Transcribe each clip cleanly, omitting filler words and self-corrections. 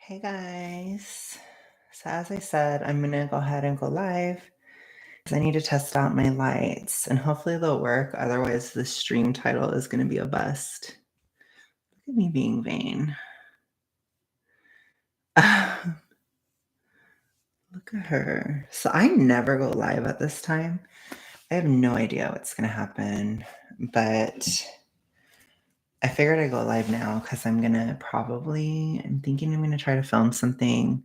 Hey guys. So as I said, I'm gonna go ahead and go live because I need to test out my lights and hopefully they'll work. Otherwise, the stream title is gonna be a bust. Look at me being vain. Look at her. So I never go live at this time. I have no idea what's gonna happen, but I figured I'd go live now because I'm thinking I'm gonna try to film something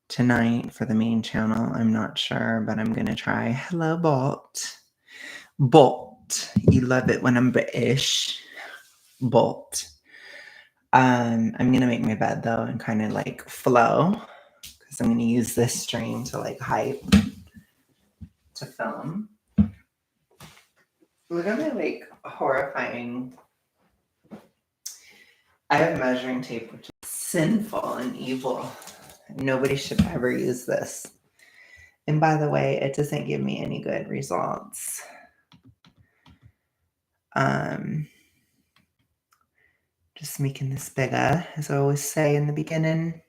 tonight for the main channel. I'm not sure, but I'm gonna try. Hello, Bolt. Bolt. You love it when I'm British. Bolt. I'm gonna make my bed though and kind of like flow because I'm gonna use this stream to like hype to film. Look at my like horrifying. I have measuring tape, which is sinful and evil. Nobody should ever use this. And by the way, it doesn't give me any good results. Just making this bigger, as I always say in the beginning.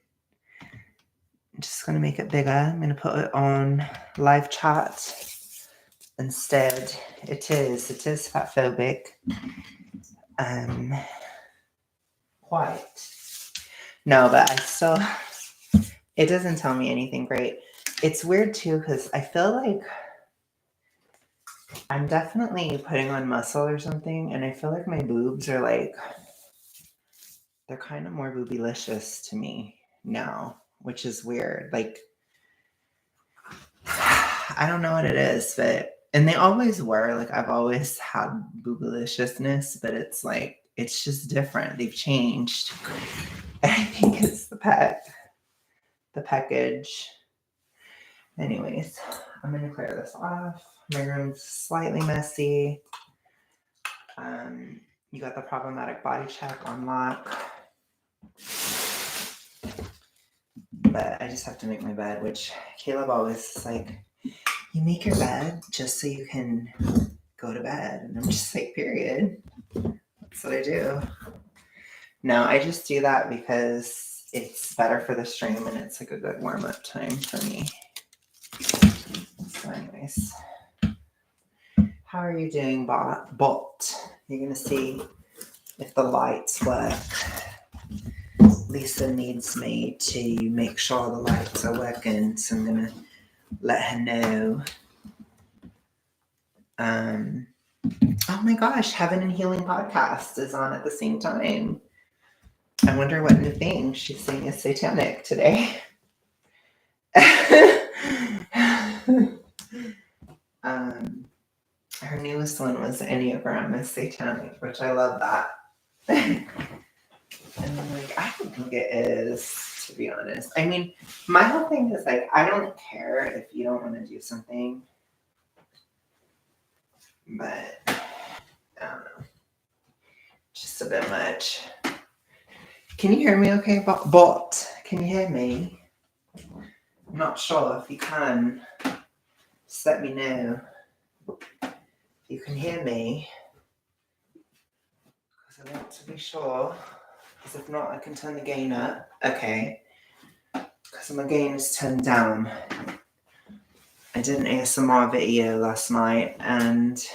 I'm just going to make it bigger. I'm going to put it on live chat instead. It is fatphobic. Quite. No, but it doesn't tell me anything great. It's weird too, because I feel like I'm definitely putting on muscle or something, and I feel like my boobs are like, they're kind of more boobylicious to me now, which is weird. Like, I don't know what it is, and they always were. Like, I've always had boobyliciousness, but it's like, it's just different. They've changed. And I think it's the package. Anyways, I'm going to clear this off. My room's slightly messy. You got the problematic body check on lock. But I just have to make my bed, which Caleb always is like, you make your bed just so you can go to bed. And I'm just like, period. That's what I do. No, I just do that because it's better for the stream and it's like a good warm-up time for me. So anyways, how are you doing, Bolt? You're going to see if the lights work. Lisa needs me to make sure the lights are working, so I'm going to let her know. Oh my gosh, Heaven and Healing podcast is on at the same time. I wonder what new thing she's saying is satanic today. Her newest one was Enneagram is satanic, which I love that. And I'm like, I don't think it is, to be honest. I mean, my whole thing is like, I don't care if you don't want to do something. But I don't know. Just a bit much. Can you hear me okay, Bolt? Can you hear me? I'm not sure if you can. Just let me know if you can hear me. Because I want to be sure. Because if not, I can turn the gain up. Okay. Because my gain is turned down. I did an ASMR video last night and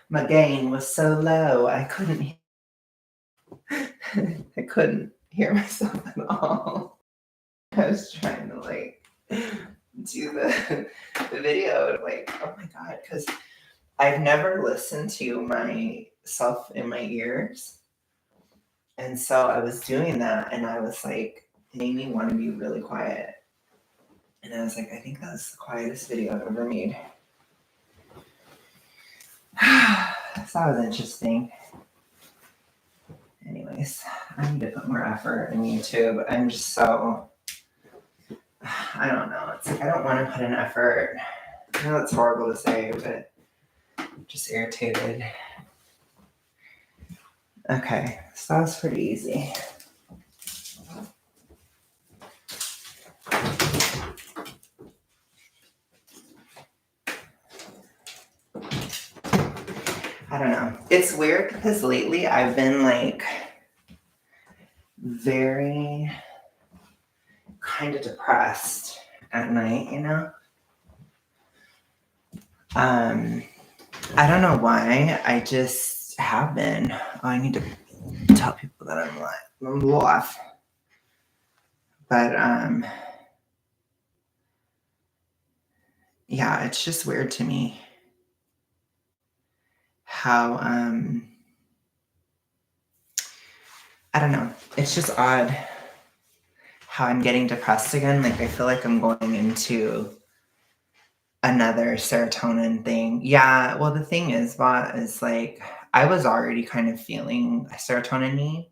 my gain was so low I couldn't hear myself at all. I was trying to like do the video like, oh my god, because I've never listened to myself in my ears. And so I was doing that and I was like, it made me want to be really quiet. And I was like, I think that's the quietest video I've ever made. So that was interesting. Anyways, I need to put more effort in YouTube. I'm just so, I don't know. It's like I don't want to put in effort. I know it's horrible to say, but I'm just irritated. Okay, so that was pretty easy. I don't know. It's weird because lately I've been like very kind of depressed at night, you know? Um, I don't know why. I just have been. Oh, I need to tell people that I'm live. But yeah, it's just weird to me how I don't know. It's just odd how I'm getting depressed again. Like I feel like I'm going into another serotonin thing. Yeah, well the thing is, Bot, is like I was already kind of feeling a serotonin need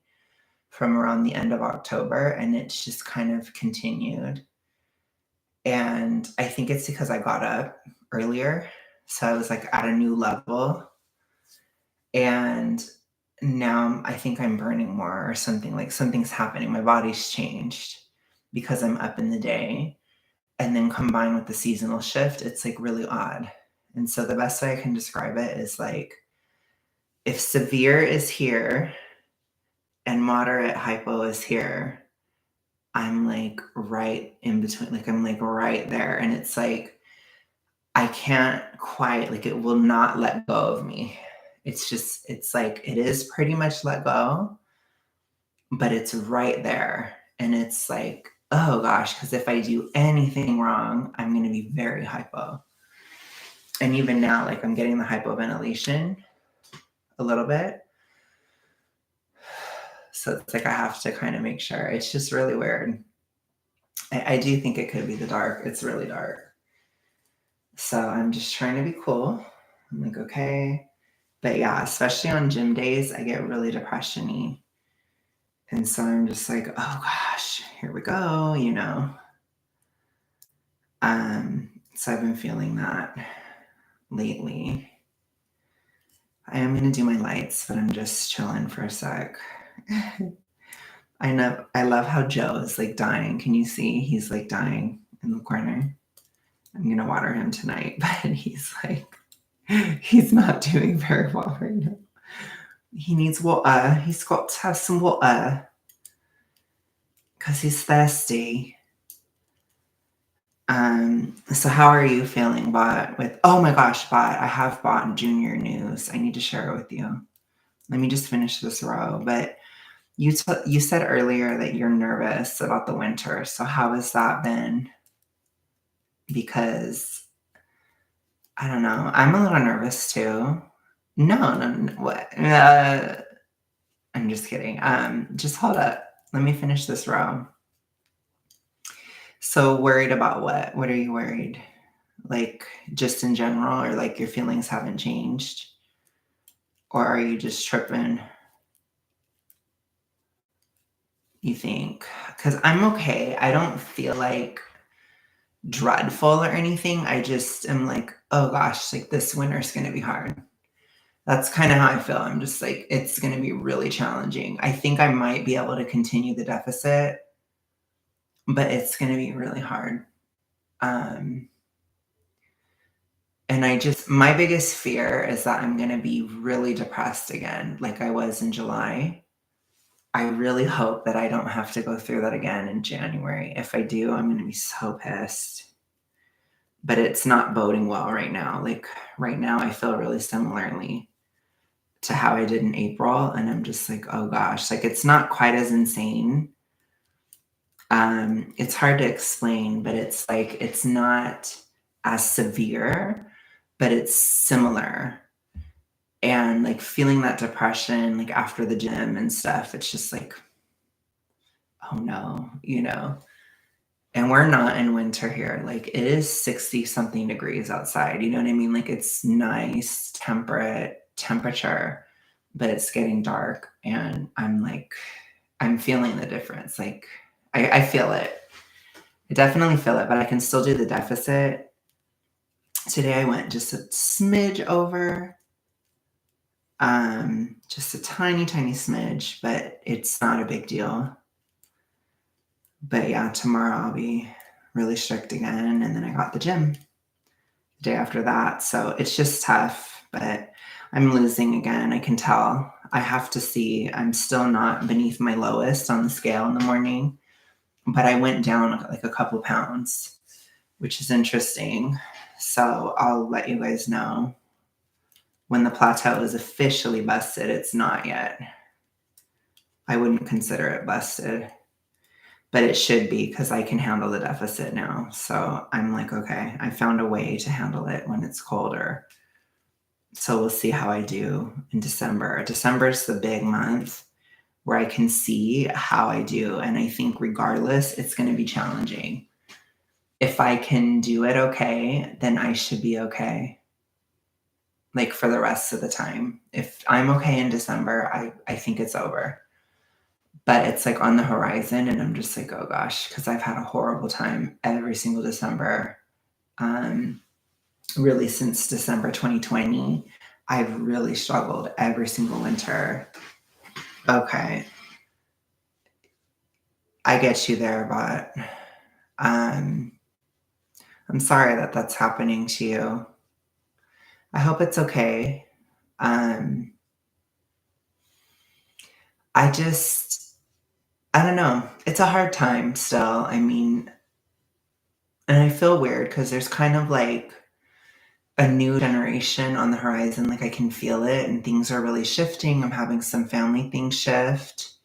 from around the end of October, and it's just kind of continued. And I think it's because I got up earlier. So I was like at a new level. And now I think I'm burning more or something, like something's happening. My body's changed because I'm up in the day. And then combined with the seasonal shift, it's like really odd. And so the best way I can describe it is like if severe is here and moderate hypo is here, I'm like right in between, like I'm like right there. And it's like I can't quite, like, it will not let go of me. It's just, it's like, it is pretty much let go, but it's right there. And it's like, oh gosh, because if I do anything wrong, I'm going to be very hypo. And even now, like, I'm getting the hypoventilation a little bit. So it's like I have to kind of make sure. It's just really weird. I do think it could be the dark. It's really dark. So I'm just trying to be cool. I'm like, okay. But yeah, especially on gym days, I get really depression-y. And so I'm just like, oh gosh, here we go, you know. So I've been feeling that lately. I am gonna do my lights, but I'm just chilling for a sec. I know I love how Joe is like dying. Can you see? He's like dying in the corner. I'm gonna water him tonight, but he's not doing very well right now. He needs water. He's got to have some water because he's thirsty. So how are you feeling, Bot? Oh my gosh, Bot, I have Bot Junior news. I need to share it with you. Let me just finish this row. But you said earlier that you're nervous about the winter. So how has that been? Because I don't know. I'm a little nervous too. No, what? I'm just kidding. Just hold up. Let me finish this row. So worried about what? What are you worried? Like just in general, or like your feelings haven't changed? Or are you just tripping, you think? Because I'm okay. I don't feel like dreadful or anything. I just am like, oh gosh, like this winter's going to be hard. That's kind of how I feel. I'm just like, it's going to be really challenging. I think I might be able to continue the deficit, but it's going to be really hard. And my biggest fear is that I'm going to be really depressed again, like I was in July. I really hope that I don't have to go through that again in January. If I do, I'm going to be so pissed. But it's not boding well right now. Like right now, I feel really similarly to how I did in April. And I'm just like, oh gosh, like it's not quite as insane. It's hard to explain, but it's like, it's not as severe, but it's similar. And like feeling that depression, like after the gym and stuff, it's just like, oh no, you know. And we're not in winter here. Like it is 60 something degrees outside. You know what I mean? Like it's nice, temperate temperature, but it's getting dark. And I'm like, I'm feeling the difference. Like I feel it. I definitely feel it, but I can still do the deficit. Today I went just a smidge over. Just a tiny, tiny smidge, but it's not a big deal. But yeah, tomorrow I'll be really strict again. And then I got the gym the day after that. So it's just tough, but I'm losing again. I can tell. I have to see. I'm still not beneath my lowest on the scale in the morning, but I went down like a couple pounds, which is interesting. So I'll let you guys know when the plateau is officially busted. It's not yet. I wouldn't consider it busted, but it should be because I can handle the deficit now. So I'm like, okay, I found a way to handle it when it's colder. So we'll see how I do in December. December is the big month where I can see how I do. And I think regardless, it's going to be challenging. If I can do it okay, then I should be okay. Like for the rest of the time. If I'm okay in December, I think it's over. But it's like on the horizon, and I'm just like, oh gosh, because I've had a horrible time every single December. Really, since December 2020, I've really struggled every single winter. Okay. I get you there, but I'm sorry that that's happening to you. I hope it's okay. Um, I just, I don't know. It's a hard time still. I mean, and I feel weird because there's kind of like a new generation on the horizon. Like I can feel it and things are really shifting. I'm having some family things shift.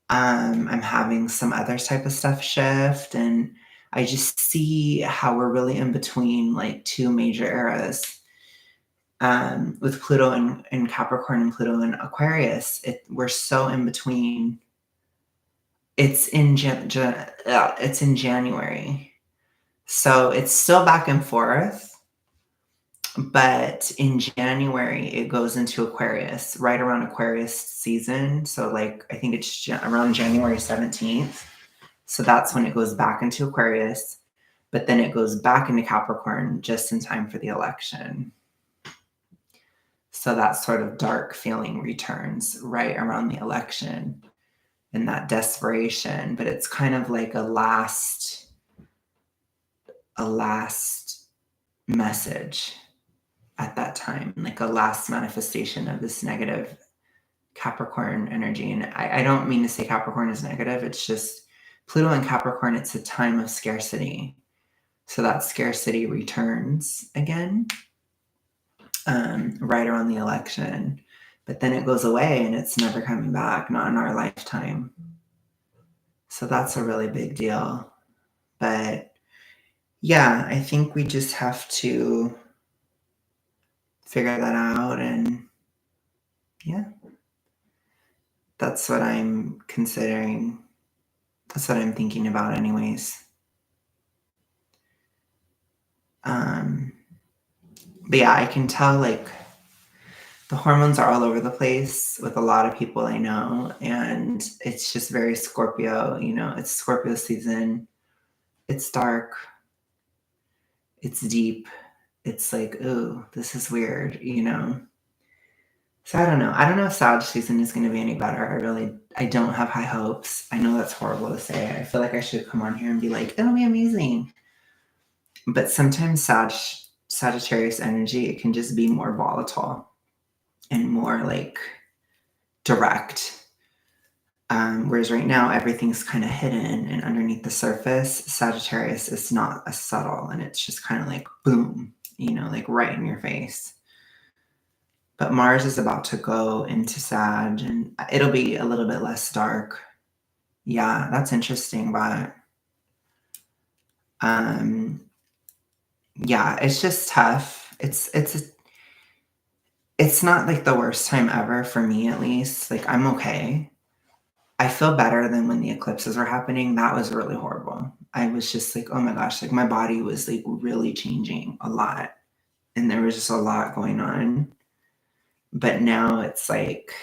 I'm having some other type of stuff shift. And I just see how we're really in between like two major eras. With Pluto in Capricorn and Pluto in Aquarius, we're so in between. It's in it's in January, so it's still back and forth. But in January, it goes into Aquarius, right around Aquarius season. So, like, I think it's around January 17th. So that's when it goes back into Aquarius. But then it goes back into Capricorn just in time for the election. So that sort of dark feeling returns right around the election and that desperation. But it's kind of like a last message at that time, like a last manifestation of this negative Capricorn energy. And I don't mean to say Capricorn is negative. It's just Pluto and Capricorn, it's a time of scarcity. So that scarcity returns again right around the election. But then it goes away and it's never coming back, not in our lifetime. So that's a really big deal. But yeah, I think we just have to figure that out. And yeah, that's what I'm considering. That's what I'm thinking about, anyways. But yeah, I can tell like the hormones are all over the place with a lot of people I know, and it's just very Scorpio. It's Scorpio season. It's dark. It's deep. It's like, ooh, this is weird. So I don't know. I don't know if Sag season is going to be any better. I don't have high hopes. I know that's horrible to say. I feel like I should come on here and be like, it'll be amazing. But sometimes Sagittarius energy, it can just be more volatile and more like direct. Whereas right now, everything's kind of hidden and underneath the surface. Sagittarius is not as subtle and it's just kind of like boom, like right in your face. But Mars is about to go into Sag and it'll be a little bit less dark. Yeah, that's interesting. But yeah, it's just tough. It's not like the worst time ever for me, at least. Like I'm okay. I feel better than when the eclipses were happening. That was really horrible. I was just like, oh my gosh, like my body was like really changing a lot. And there was just a lot going on. But now it's like,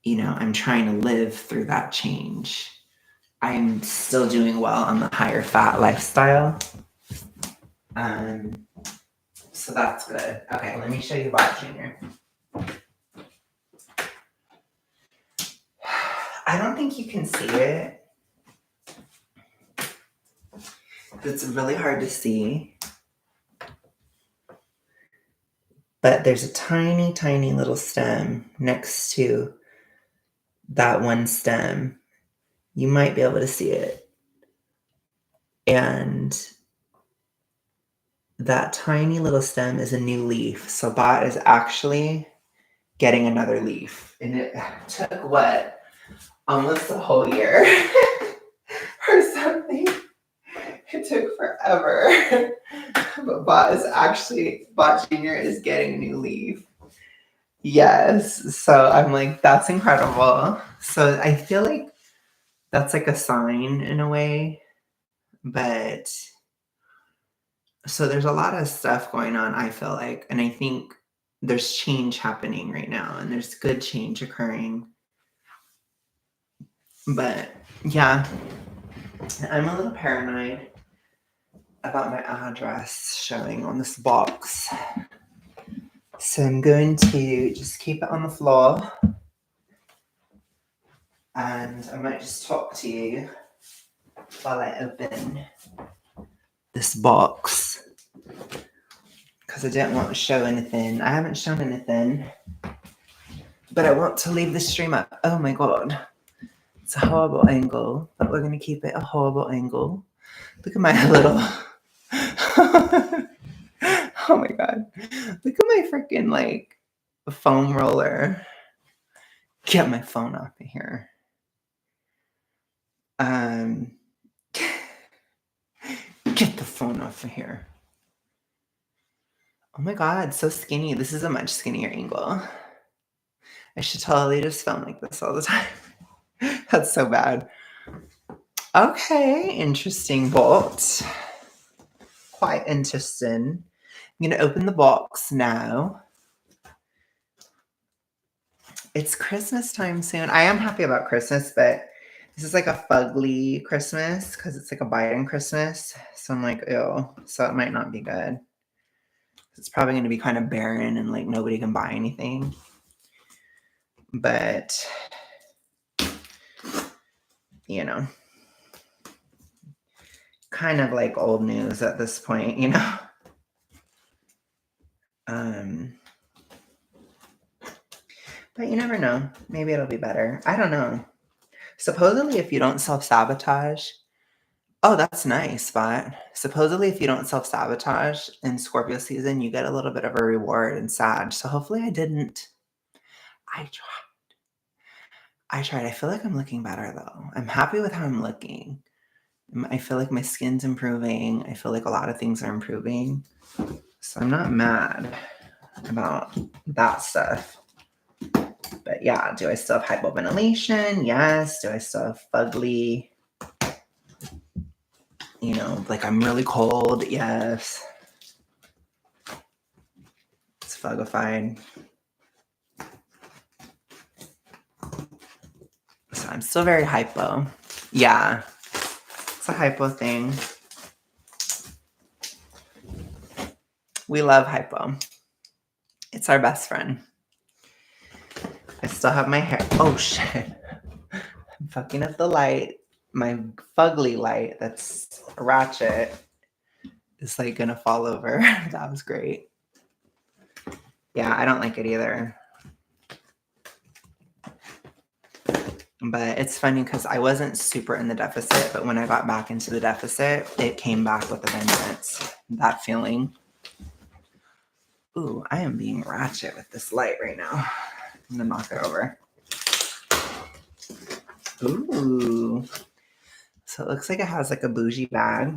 I'm trying to live through that change. I'm still doing well on the higher fat lifestyle. So that's good. Okay, let me show you Bot Junior. I don't think you can see it. It's really hard to see. but there's a tiny, tiny little stem next to that one stem. You might be able to see it. And that tiny little stem is a new leaf. So Bot is actually getting another leaf. And it took what? Almost a whole year or something. It took forever. But Bot Jr. is getting a new leaf. Yes. So I'm like, that's incredible. So I feel like that's like a sign in a way. But so there's a lot of stuff going on, I feel like. And I think there's change happening right now, and there's good change occurring. But yeah, I'm a little paranoid about my address showing on this box. So I'm going to just keep it on the floor. And I might just talk to you while I open this box. Because I didn't want to show anything. I haven't shown anything. But I want to leave the stream up. Oh my god. It's a horrible angle. But we're going to keep it a horrible angle. Look at my little... Oh my god. Look at my freaking, like, foam roller. Get my phone off of here. Get the phone off of here. Oh my god, so skinny. This is a much skinnier angle. I should totally just film like this all the time. That's so bad. Okay, interesting bolt. Quite interesting. I'm going to open the box now. It's Christmas time soon. I am happy about Christmas, but this is like a fugly Christmas because it's like a Biden Christmas. So I'm like, ew. So it might not be good. It's probably going to be kind of barren and like nobody can buy anything. But, you know, kind of like old news at this point, you know? But you never know. Maybe it'll be better. I don't know. Supposedly, if you don't self-sabotage... Oh, that's nice, but supposedly if you don't self-sabotage in Scorpio season, you get a little bit of a reward in Sag. So hopefully I didn't. I tried. I feel like I'm looking better, though. I'm happy with how I'm looking. I feel like my skin's improving. I feel like a lot of things are improving. So I'm not mad about that stuff. But yeah, do I still have hypoventilation? Yes. Do I still have fugly? You know, like I'm really cold. Yes. It's fugified. So I'm still very hypo. Yeah. It's a hypo thing. We love hypo. It's our best friend. I still have my hair. Oh, shit. I'm fucking up the light. My fugly light that's ratchet is like gonna fall over. That was great. Yeah, I don't like it either. But it's funny because I wasn't super in the deficit, but when I got back into the deficit, it came back with a vengeance. That feeling. Ooh, I am being ratchet with this light right now. I'm gonna knock it over. Ooh. So it looks like it has like a bougie bag.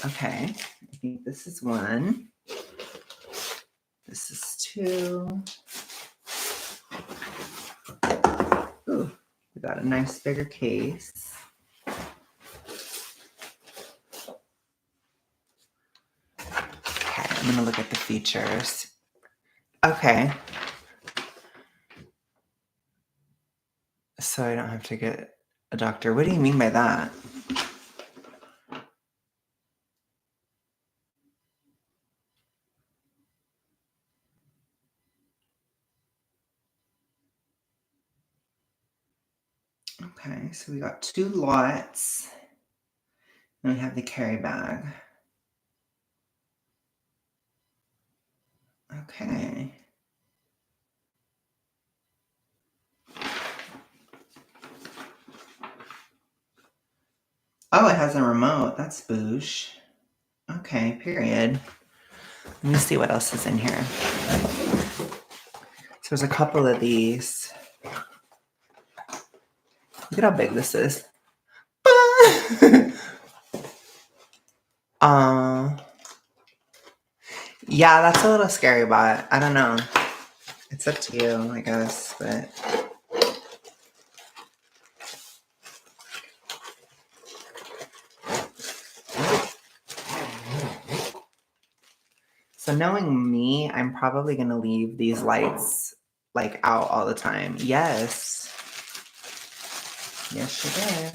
Okay, I think this is one. This is two. Ooh, we got a nice bigger case. Okay, I'm gonna look at the features. Okay. So I don't have to get a doctor. What do you mean by that? Okay, so we got 2 lots. And we have the carry bag. Okay. Oh, it has a remote. That's boosh. Okay, period. Let me see what else is in here. So there's a couple of these. Look at how big this is. Yeah, that's a little scary, but I don't know. It's up to you, I guess, but so knowing me, I'm probably gonna leave these lights like out all the time. Yes. Yes, you did.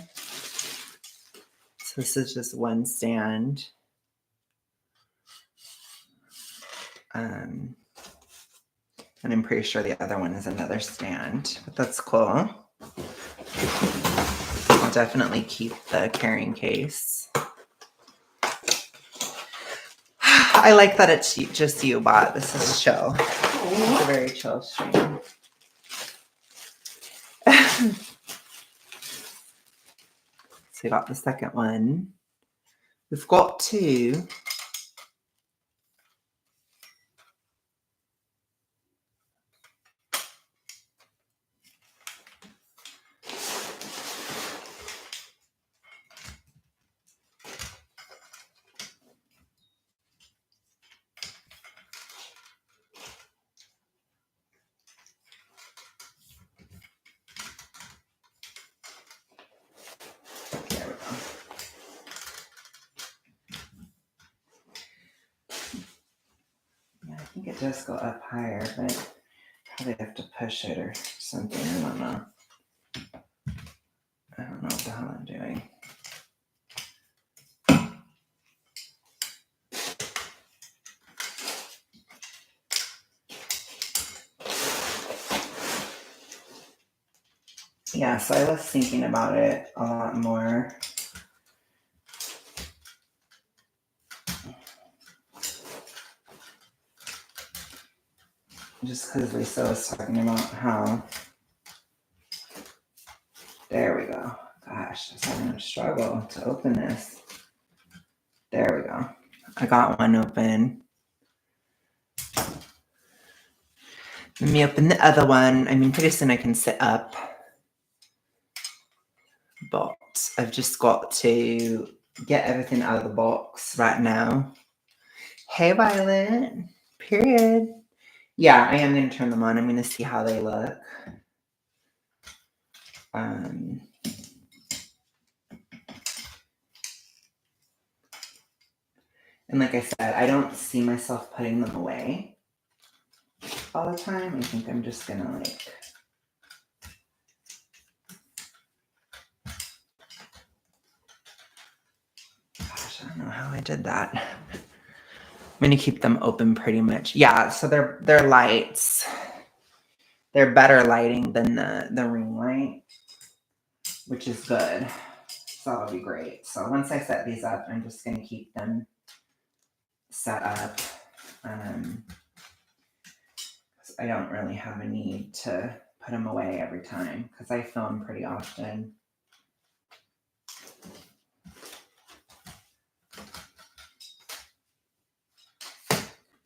So this is just one stand. And I'm pretty sure the other one is another stand, but that's cool. I'll definitely keep the carrying case. I like that it's just you, Bot. This is chill. It's a very chill stream. So we got the second one. We've got 2. There we go. Yeah, I think it does go up higher, but probably have to push it or something. I don't know. I don't know what the hell I'm doing. Yeah, so I was thinking about it a lot more. Just because Lisa was talking about how. There we go. Gosh, I was having a struggle to open this. There we go. I got one open. Let me open the other one. I mean, pretty soon I can sit up. But I've just got to get everything out of the box right now. Hey, Violet. Period. Yeah, I am going to turn them on. I'm going to see how they look. And like I said, I don't see myself putting them away all the time. I think I'm just going to like... Gosh, I don't know how I did that. I'm going to keep them open pretty much. Yeah, so they're lights. They're better lighting than the ring light, which is good. So that'll be great. So once I set these up, I'm just going to keep them set up. I don't really have a need to put them away every time because I film pretty often.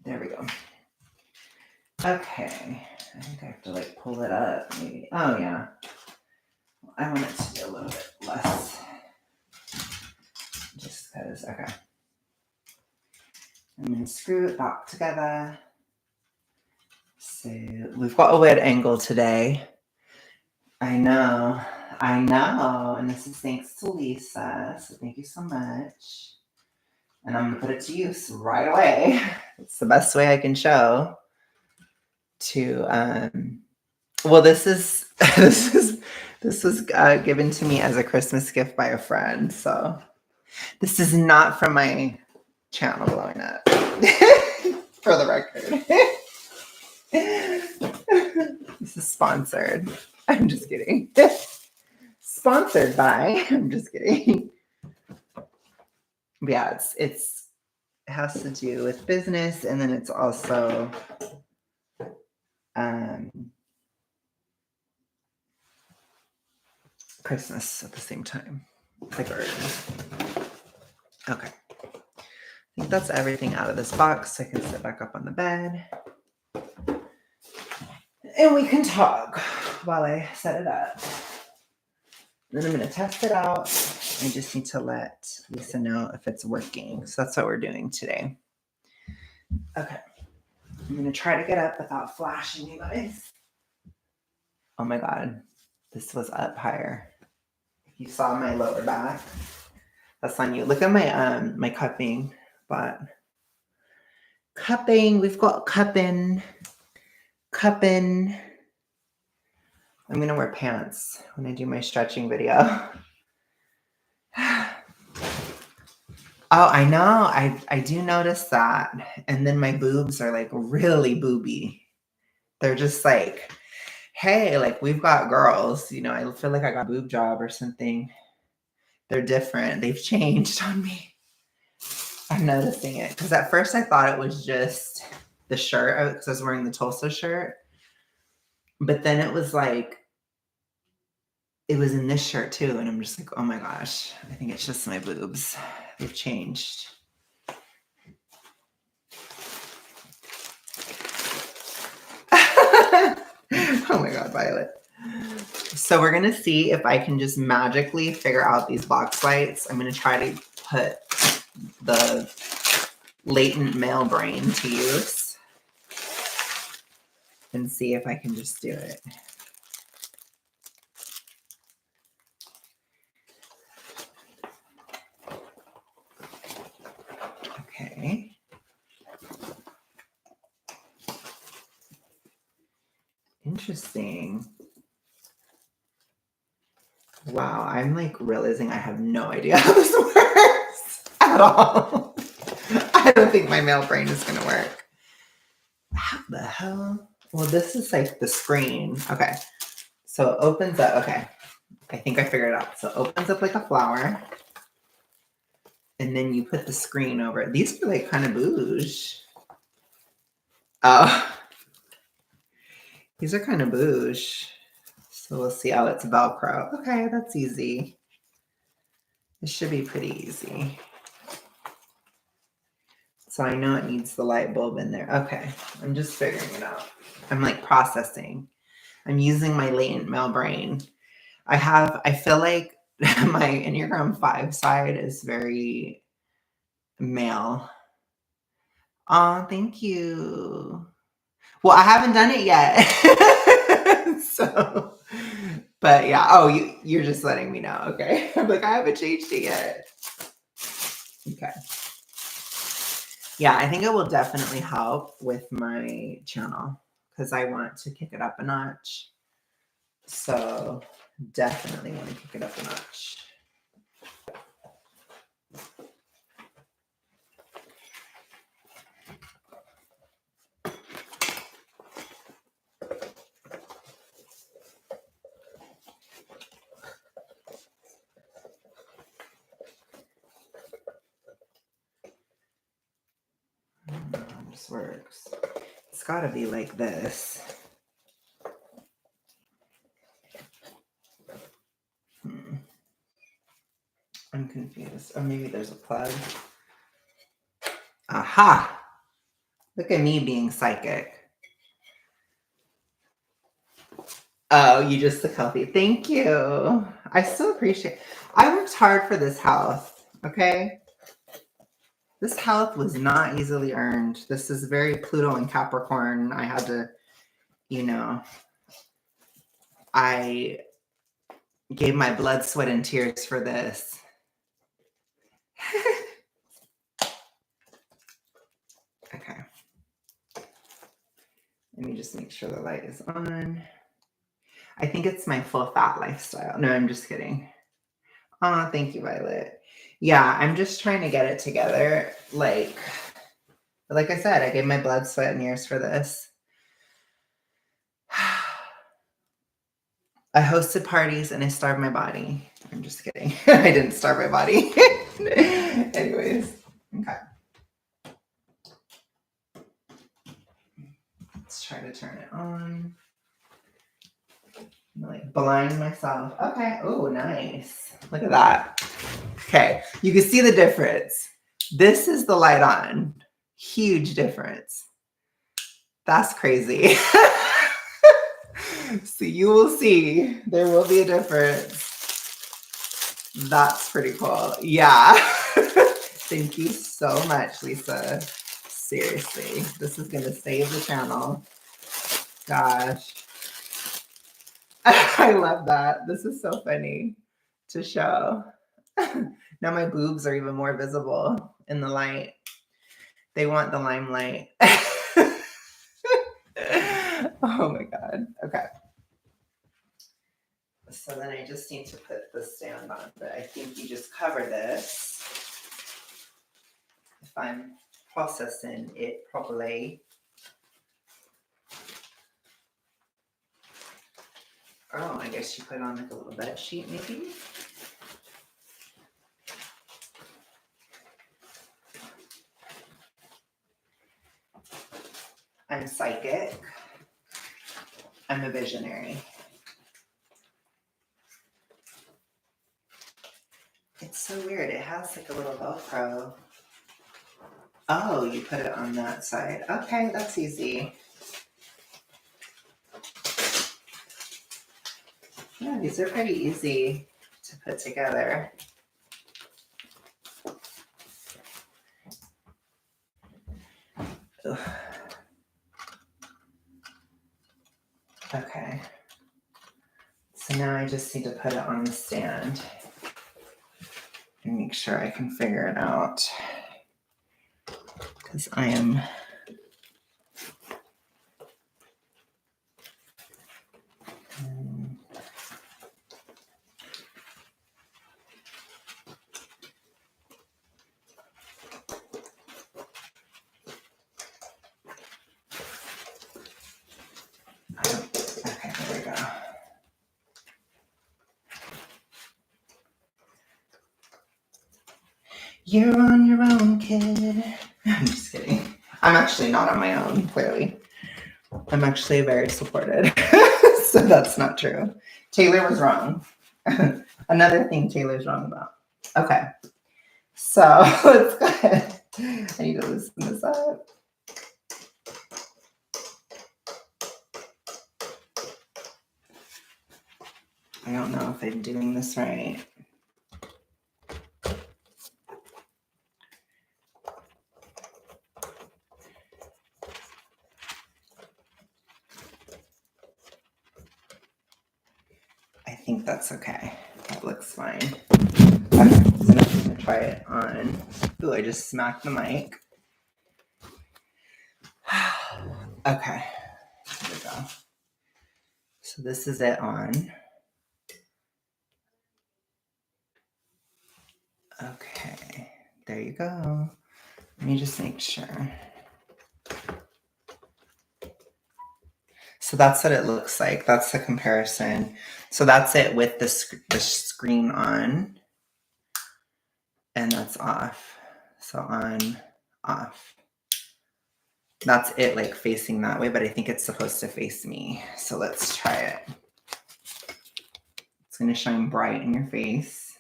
There we go. Okay. I think I have to like pull it up maybe. Oh yeah. I want it to be a little bit less. Just because, okay. I'm going to screw it back together. So we've got a weird angle today. I know. And this is thanks to Lisa. So thank you so much. And I'm going to put it to use right away. It's the best way I can show to, well, this was given to me as a Christmas gift by a friend. So this is not from my channel blowing up, for the record. This is sponsored. I'm just kidding. sponsored by. I'm just kidding. But yeah, it has to do with business, and then it's also Christmas at the same time. Like early. Okay. I think that's everything out of this box. So I can sit back up on the bed. And we can talk while I set it up. Then I'm going to test it out. I just need to let Lisa know if it's working. So that's what we're doing today. Okay. I'm going to try to get up without flashing you guys. Oh my God. This was up higher. If you saw my lower back, that's on you. Look at my my cupping. But cupping, we've got cupping. I'm going to wear pants when I do my stretching video. Oh, I know. I do notice that. And then my boobs are like really booby. They're just like, hey, like we've got girls, you know, I feel like I got a boob job or something. They're different. They've changed on me. I'm noticing it. Because at first I thought it was just the shirt because I was wearing the Tulsa shirt. But then it was like, it was in this shirt too. And I'm just like, oh my gosh, I think it's just my boobs. They've changed. Oh my God, Violet. So we're going to see if I can just magically figure out these box lights. I'm going to try to put the latent male brain to use and see if I can just do it. Okay. Interesting. Wow, I'm like realizing I have no idea how this works at all. I don't think my male brain is going to work. How the hell? Well, this is like the screen. Okay. So it opens up. Okay. I think I figured it out. So it opens up like a flower. And then you put the screen over it. These are like kind of bouge. Oh. These are kind of bouge. So we'll see how it's Velcro. Okay, that's easy. It should be pretty easy. So I know it needs the light bulb in there. Okay, I'm just figuring it out. I'm like processing. I'm using my latent male brain. I feel like my Enneagram 5 side is very male. Oh, thank you. Well, I haven't done it yet. So, but yeah. Oh, you're just letting me know. Okay. I'm like, I haven't changed it yet. Okay. Yeah, I think it will definitely help with my channel because I want to kick it up a notch. So definitely want to kick it up a notch. I don't know how this works. It's got to be like this. I'm confused. Or maybe there's a plug. Aha! Look at me being psychic. Oh, you just look healthy. Thank you. I still appreciate it. I worked hard for this health, okay? This health was not easily earned. This is very Pluto and Capricorn. I had to, you know, I gave my blood, sweat, and tears for this. Okay. Let me just make sure the light is on. I think it's my full fat lifestyle. No, I'm just kidding. Oh, thank you, Violet. Yeah, I'm just trying to get it together. Like I said, I gave my blood, sweat, and years for this. I hosted parties and I starved my body. I'm just kidding. I didn't starve my body. Anyways, okay. Let's try to turn it on. I'm like blind myself. Okay. Oh, nice. Look at that. Okay. You can see the difference. This is the light on. Huge difference. That's crazy. So you will see there will be a difference. That's pretty cool. Yeah. Thank you so much, Lisa. Seriously, this is going to save the channel. Gosh. I love that. This is so funny to show. Now my boobs are even more visible in the light. They want the limelight. Oh my God. Okay. So then I just need to put the stand on, but I think you just cover this. If I'm processing it properly. Oh, I guess you put on like a little bed sheet maybe. I'm psychic. I'm a visionary. It's so weird. It has like a little Velcro. Oh, you put it on that side. Okay, that's easy. Yeah, these are pretty easy to put together. Ugh. Okay. So now I just need to put it on the stand and make sure I can figure it out. Because I am okay, there we go. You're on your own, kid. I'm just kidding. I'm actually not on my own, clearly. I'm actually very supported. So that's not true. Taylor was wrong. Another thing Taylor's wrong about. Okay. So let's go ahead. I need to loosen this up. I don't know if I'm doing this right. I think that's okay. That looks fine. Okay, so now I'm gonna try it on. Ooh, I just smacked the mic. Okay, here we go. So this is it on. Okay, there you go. Let me just make sure. So that's what it looks like. That's the comparison. So that's it with the screen on. And that's off. So on, off. That's it, like facing that way, but I think it's supposed to face me. So let's try it. It's gonna shine bright in your face.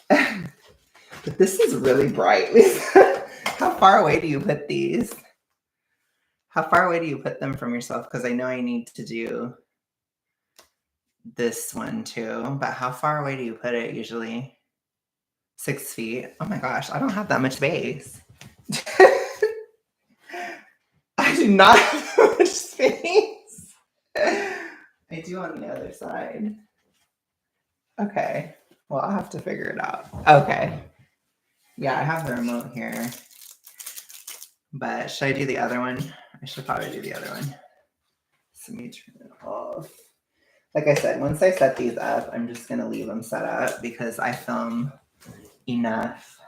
But this is really bright, Lisa. How far away do you put these? How far away do you put them from yourself? Because I know I need to do this one too, but how far away do you put it usually? 6 feet. Oh my gosh, I don't have that much space. I do not have that much space. I do on the other side. Okay. Well, I'll have to figure it out. Okay. Yeah, I have the remote here. But should I do the other one? I should probably do the other one. So let me turn it off. Like I said, once I set these up, I'm just going to leave them set up because I film enough.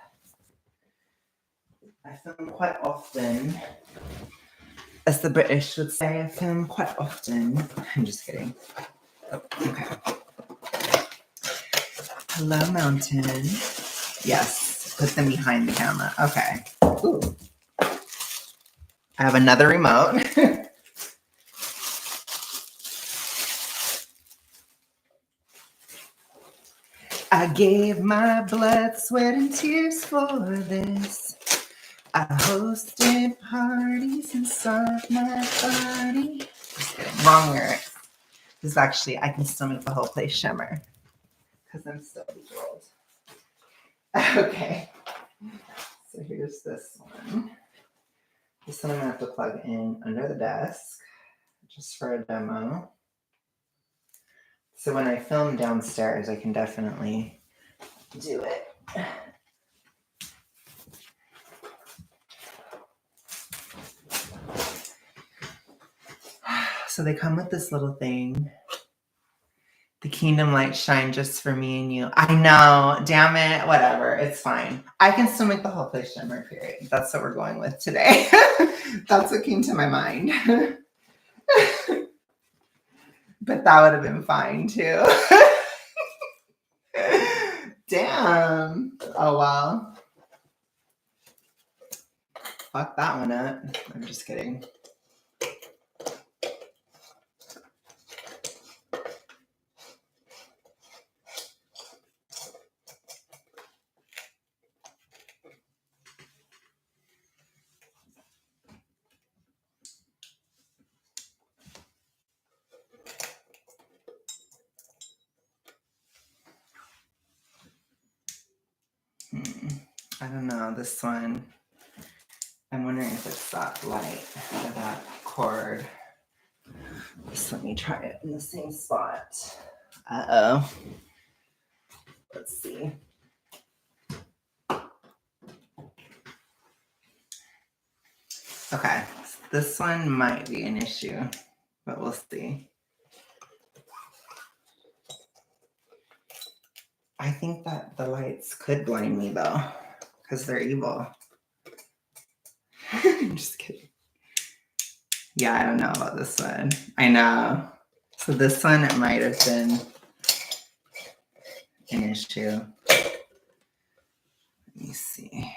I film quite often. As the British would say, I film quite often. I'm just kidding. Oh, okay. Hello, mountain. Yes, put them behind the camera. Okay. Ooh. I have another remote. I gave my blood, sweat, and tears for this. I hosted parties inside my body. Just kidding. Wrong lyrics. This is actually, I can still make the whole place shimmer because I'm still bejeweled. Okay. So here's this one. This one I'm going to have to plug in under the desk just for a demo. So when I film downstairs, I can definitely do it. So they come with this little thing. The kingdom lights shine just for me and you. I know, damn it, whatever, it's fine. I can still make the whole place shimmer, period. That's what we're going with today. That's what came to my mind. But that would have been fine too. Damn. Oh well. Fuck that one up. I'm just kidding. I don't know, this one. I'm wondering if it's that light or that cord. Just let me try it in the same spot. Uh-oh. Let's see. Okay, this one might be an issue, but we'll see. I think that the lights could blind me though, because they're evil. I'm just kidding. Yeah, I don't know about this one. I know. So this one, it might have been an issue. Let me see.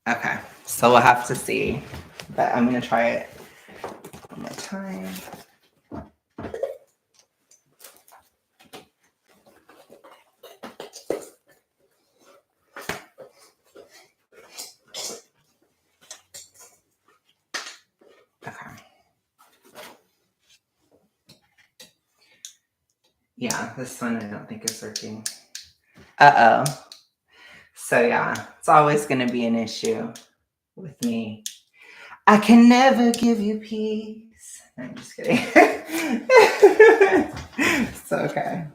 Okay, so we'll have to see, but I'm gonna try it one more time. Okay. Yeah, this one I don't think is working. Uh-oh. So yeah, it's always gonna be an issue with me. I can never give you peace. I'm just kidding. So okay.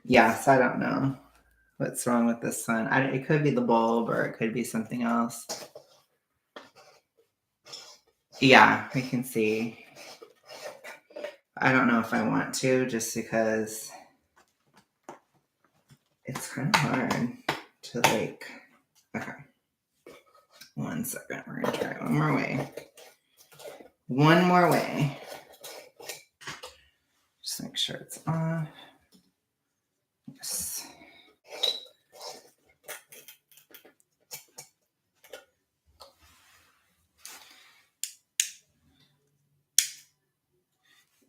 Yeah, so I don't know what's wrong with this one. It could be the bulb or it could be something else. Yeah, we can see. I don't know if I want to just because it's kind of hard to like, okay. 1 second, we're gonna try it one more way. One more way. Just make sure it's off. Yes.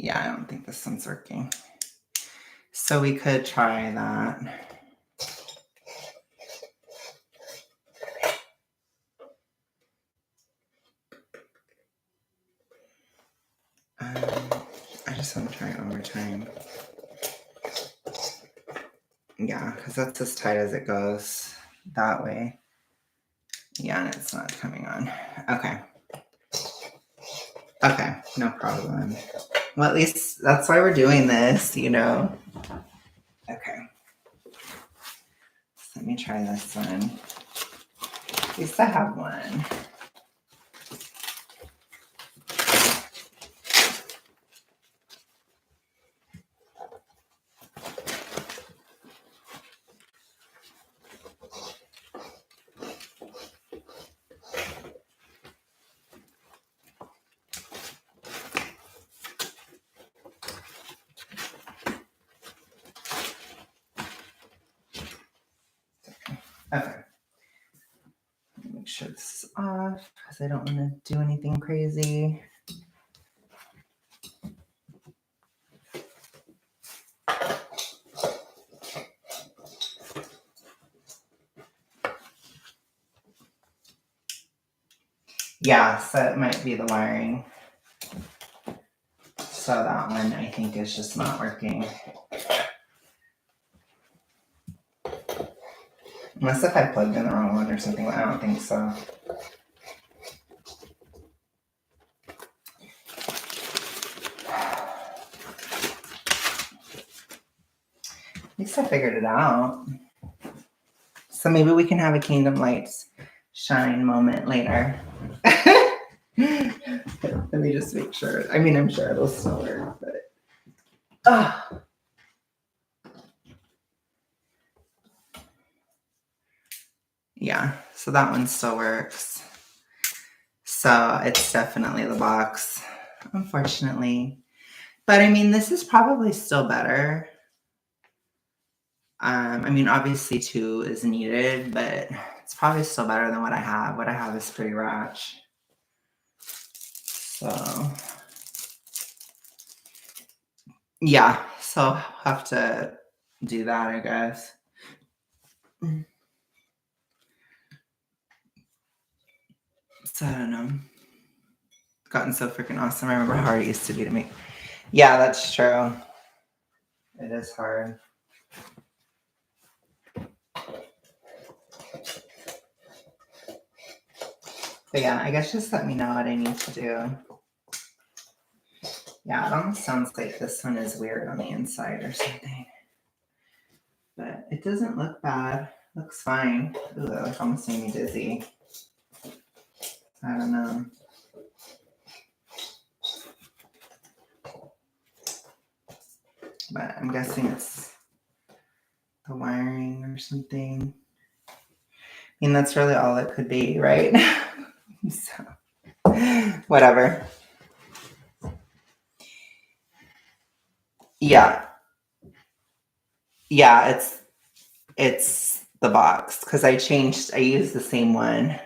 Yeah, I don't think this one's working. So we could try that. I just want to try it one more time. Yeah, because that's as tight as it goes that way. Yeah, and it's not coming on. Okay. Okay, no problem. Well, at least that's why we're doing this, you know. Okay. So let me try this one. At least I have one. Okay. Make sure this is off because I don't want to do anything crazy. Yeah, so it might be the wiring. So that one I think is just not working. Unless if I plugged in the wrong one or something, I don't think so. At least I figured it out. So maybe we can have a Kingdom Lights shine moment later. Let me just make sure. I mean, I'm sure it'll still work, but yeah, so that one still works. So it's definitely the box, unfortunately. But I mean, this is probably still better. I mean, obviously 2 is needed, but it's probably still better than what I have. What I have is pretty ratch. So yeah, so I'll have to do that, I guess. So I don't know. It's gotten so freaking awesome. I remember how hard it used to be to make. Yeah, that's true. It is hard. But yeah, I guess just let me know what I need to do. Yeah, it almost sounds like this one is weird on the inside or something. But it doesn't look bad. Looks fine. Ooh, that like almost made me dizzy. I don't know. But I'm guessing it's the wiring or something. I mean, that's really all it could be, right? So, whatever. Yeah. Yeah, it's the box because I used the same one.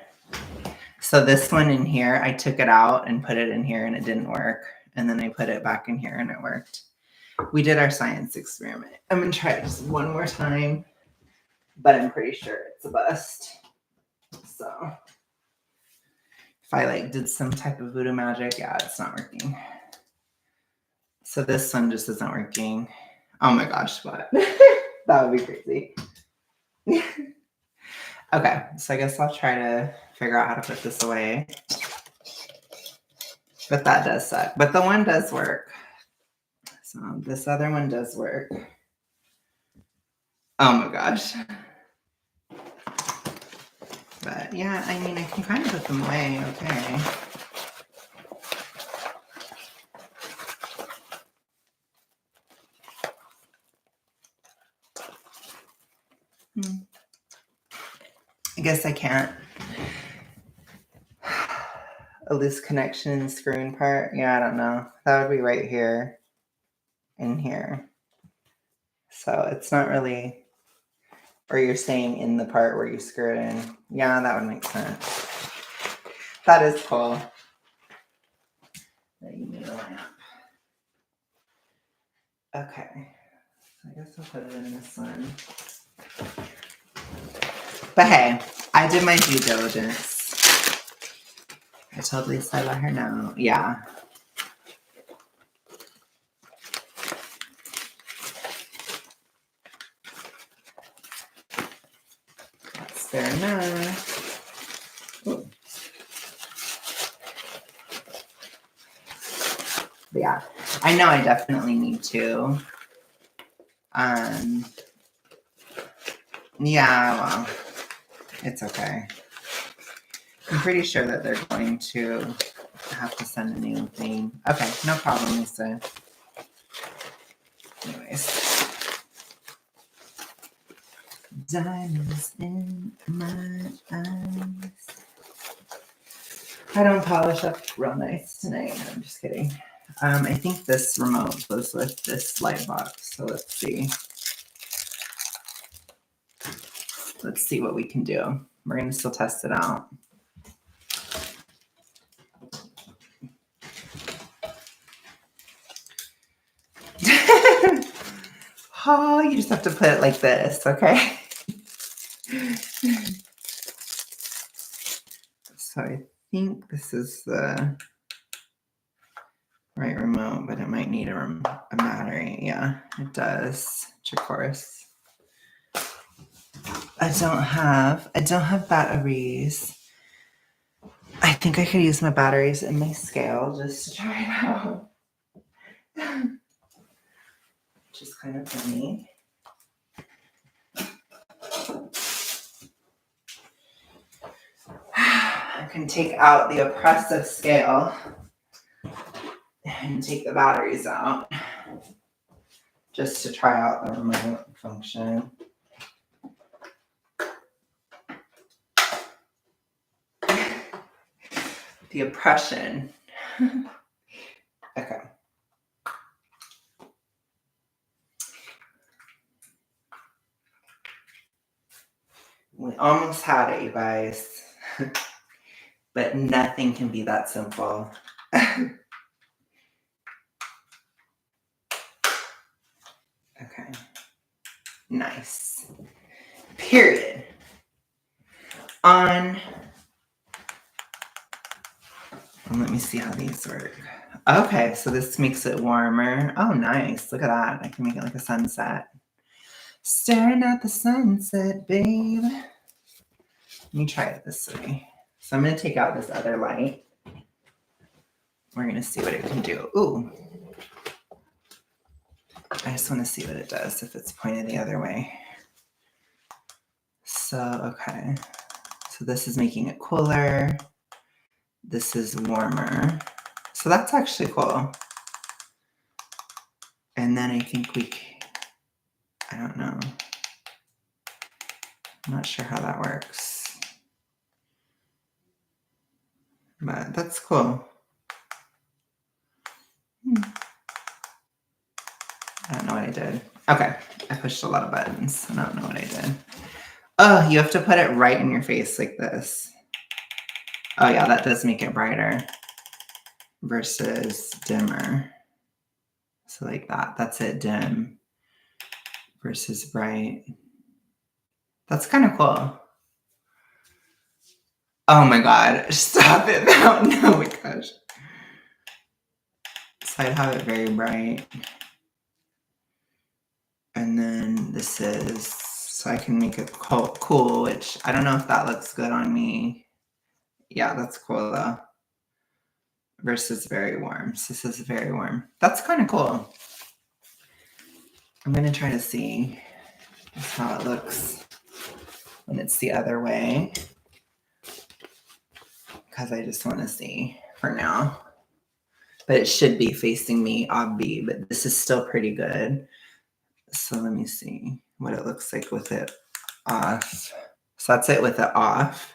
So this one in here, I took it out and put it in here and it didn't work. And then I put it back in here and it worked. We did our science experiment. I'm gonna try it just one more time, but I'm pretty sure it's a bust. So if I like did some type of voodoo magic, yeah, it's not working. So this one just isn't working. Oh my gosh, what? That would be crazy. Okay, so I guess I'll try to figure out how to put this away. But that does suck. But the one does work. So this other one does work. Oh my gosh. But yeah, I mean, I can kind of put them away. Okay. I guess I can't. A loose connection screwing part. Yeah, I don't know. That would be right here and here. So it's not really, or you're saying in the part where you screw it in. Yeah, that would make sense. That is cool. That you need a lamp. Okay. So I guess I'll put it in this one. But hey, I did my due diligence. I told Lisa I let her know. Yeah. That's fair enough. Ooh. But yeah, I know I definitely need to. Yeah, well, it's okay. I'm pretty sure that they're going to have to send a new thing. Okay, no problem, Lisa. Anyways. Diamonds in my eyes. I don't polish up real nice tonight. No, I'm just kidding. I think this remote goes with this light box. So let's see. let's see what we can do. We're going to still test it out. Oh, you just have to put it like this, okay? So I think this is the right remote, but it might need a battery. Yeah, it does, of course. I don't have batteries. I think I could use my batteries in my scale just to try it out. Which is kind of funny. I can take out the oppressive scale and take the batteries out just to try out the remote function. The oppression. Okay. We almost had it, you guys. But nothing can be that simple. Okay. Nice. Period. On. Let me see how these work. Okay, so this makes it warmer. Oh, nice. Look at that. I can make it like a sunset. Staring at the sunset, babe. Let me try it this way. So I'm going to take out this other light. We're going to see what it can do. Ooh. I just want to see what it does if it's pointed the other way. So, okay. So this is making it cooler. This is warmer. So that's actually cool. And then I think I don't know. I'm not sure how that works. But that's cool. I don't know what I did. Okay, I pushed a lot of buttons. I don't know what I did. Oh, you have to put it right in your face like this. Oh yeah, that does make it brighter versus dimmer. So like that, that's it, dim versus bright. That's kind of cool. Oh my God, stop it. Oh my gosh. So I'd have it very bright. And then this is, so I can make it cool, which I don't know if that looks good on me. Yeah, that's cool though. Versus very warm. So this is very warm. That's kind of cool. I'm going to try to see just how it looks when it's the other way. Because I just want to see for now. But it should be facing me, obvi, but this is still pretty good. So let me see what it looks like with it off. So that's it with it off.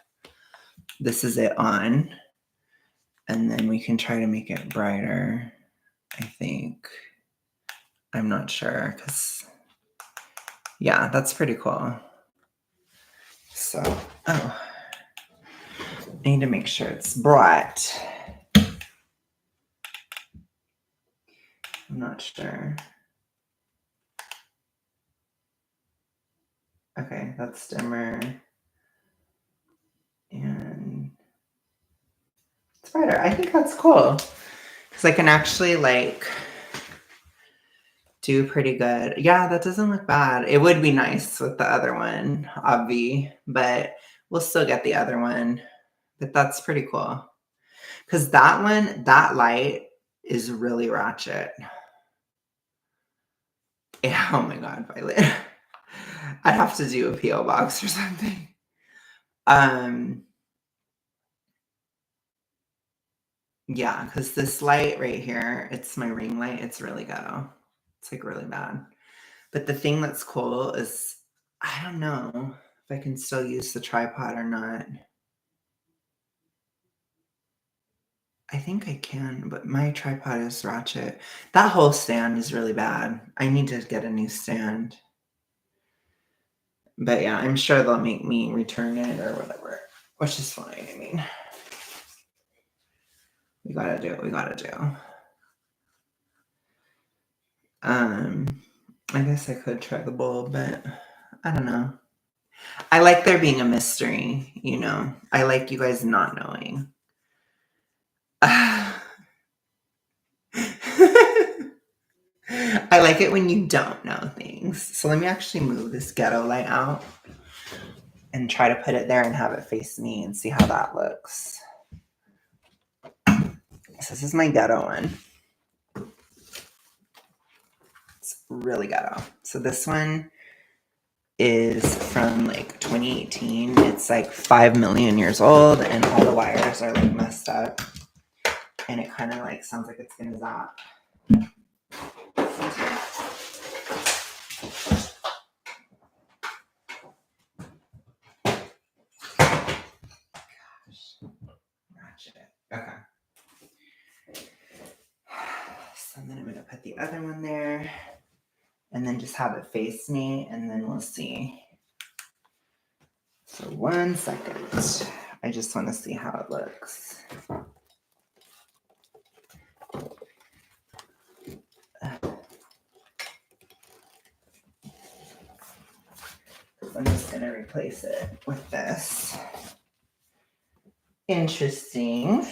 This is it on. And then we can try to make it brighter, I think. I'm not sure because, yeah, that's pretty cool. So, oh, I need to make sure it's bright. I'm not sure. Okay, that's dimmer. And it's brighter. I think that's cool. Because I can actually like do pretty good. Yeah, that doesn't look bad. It would be nice with the other one, obvi, but we'll still get the other one. But that's pretty cool. Because that one, that light is really ratchet. Yeah, oh my God, Violet. I'd have to do a P.O. box or something. Yeah, because this light right here, it's my ring light. It's really ghetto. It's like really bad. But the thing that's cool is, I don't know if I can still use the tripod or not. I think I can, but my tripod is ratchet. That whole stand is really bad. I need to get a new stand. But yeah, I'm sure they'll make me return it or whatever, which is fine. I mean, we gotta do what we gotta do. I guess I could try the bowl, but I don't know. I like there being a mystery, you know. I like you guys not knowing. I like it when you don't know things. So let me actually move this ghetto light out and try to put it there and have it face me and see how that looks. So this is my ghetto one. It's really ghetto. So this one is from like 2018. It's like 5 million years old and all the wires are like messed up. And it kind of like sounds like it's gonna zap. Ratchet. Okay. So then I'm gonna put the other one there and then just have it face me and then we'll see. So 1 second. I just want to see how it looks. I'm just gonna replace it with this. Interesting.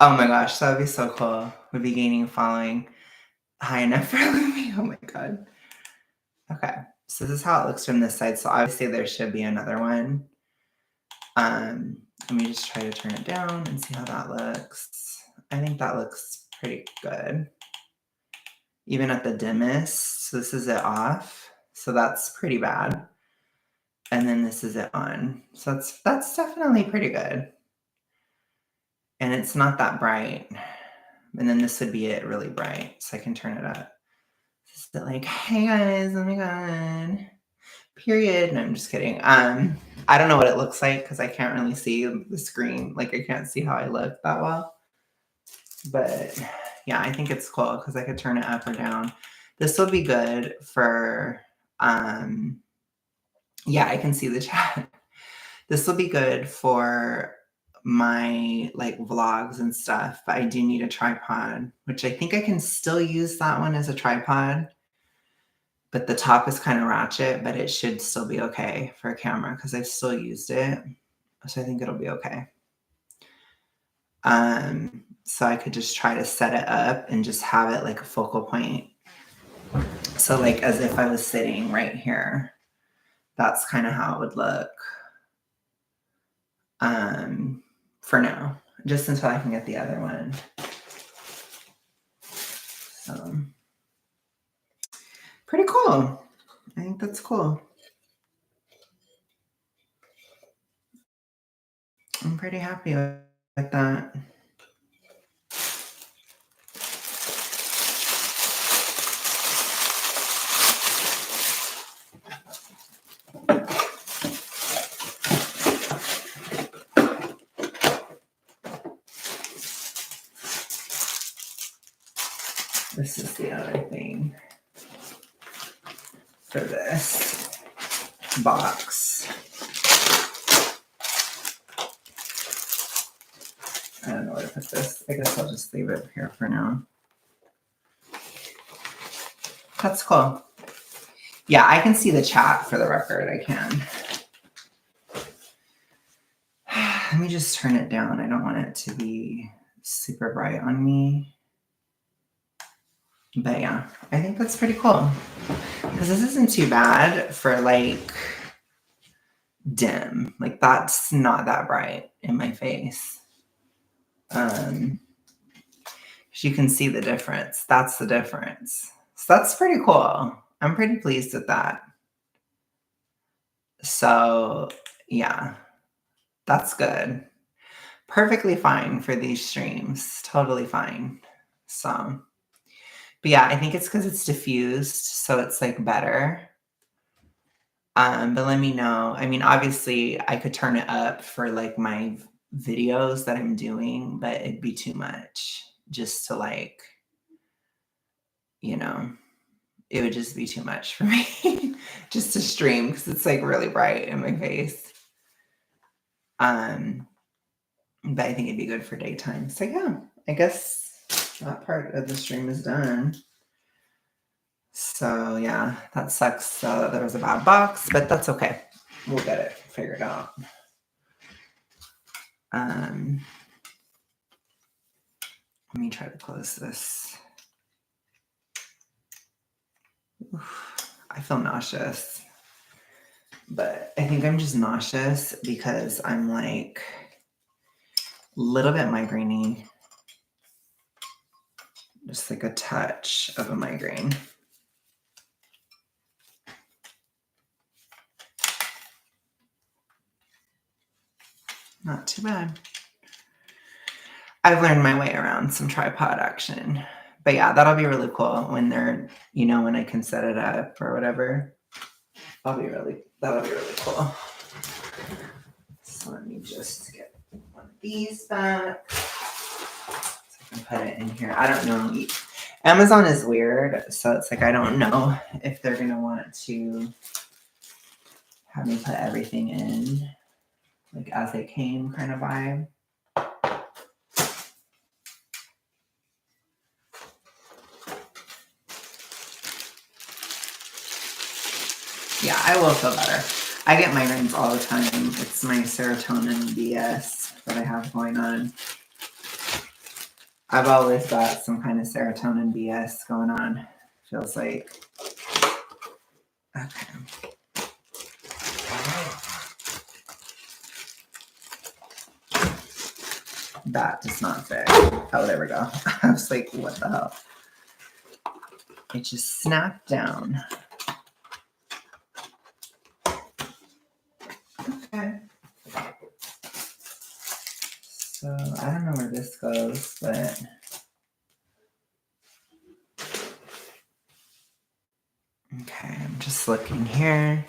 Oh my gosh, that would be so cool. Would be gaining a following high enough for Lumi. Oh my god. Okay, so this is how it looks from this side. So obviously there should be another one. Let me just try to turn it down and see how that looks. I think that looks pretty good. Even at the dimmest, so this is it off. So that's pretty bad. And then this is it on. So that's definitely pretty good. And it's not that bright. And then this would be it really bright. So I can turn it up. Just like, hey guys, oh my god. Period. No, I'm just kidding. I don't know what it looks like because I can't really see the screen. Like I can't see how I look that well. But yeah, I think it's cool because I could turn it up or down. This will be good for yeah, I can see the chat. This will be good for my like vlogs and stuff, but I do need a tripod, which I think I can still use that one as a tripod. But the top is kind of ratchet, but it should still be okay for a camera because I've still used it. So I think it'll be okay. So I could just try to set it up and just have it like a focal point. So like as if I was sitting right here. That's kind of how it would look. For now, just until I can get the other one. So pretty cool. I think that's cool. I'm pretty happy with that. This is the other thing for this box. I don't know where to put this. I guess I'll just leave it here for now. That's cool. Yeah, I can see the chat for the record. I can. Let me just turn it down. I don't want it to be super bright on me. But yeah, I think that's pretty cool. Because this isn't too bad for like dim. Like that's not that bright in my face. You can see the difference. That's the difference. So that's pretty cool. I'm pretty pleased with that. So yeah, that's good. Perfectly fine for these streams. Totally fine. So, but yeah, I think it's because it's diffused. So it's like better. But let me know. I mean, obviously I could turn it up for like my videos that I'm doing, but it'd be too much just to like, you know, it would just be too much for me just to stream because it's like really bright in my face. But I think it'd be good for daytime. So yeah, I guess that part of the stream is done. So yeah, that sucks. There was a bad box, but that's okay. We'll get it figured out. Let me try to close this. Oof, I feel nauseous, but I think I'm just nauseous because I'm like a little bit migraine-y. Just like a touch of a migraine. Not too bad. I've learned my way around some tripod action. But yeah, that'll be really cool when they're, when I can set it up or whatever. That'll be really cool. So let me just get one of these back. So I can put it in here. I don't know. Amazon is weird. So it's like, I don't know if they're going to want to have me put everything in like as they came kind of vibe. Yeah, I will feel better. I get migraines all the time. It's my serotonin BS that I have going on. I've always got some kind of serotonin BS going on. Feels like. Okay. That does not fit. Oh, there we go. I was like, what the hell? It just snapped down. Okay. So I don't know where this goes, but okay, I'm just looking here.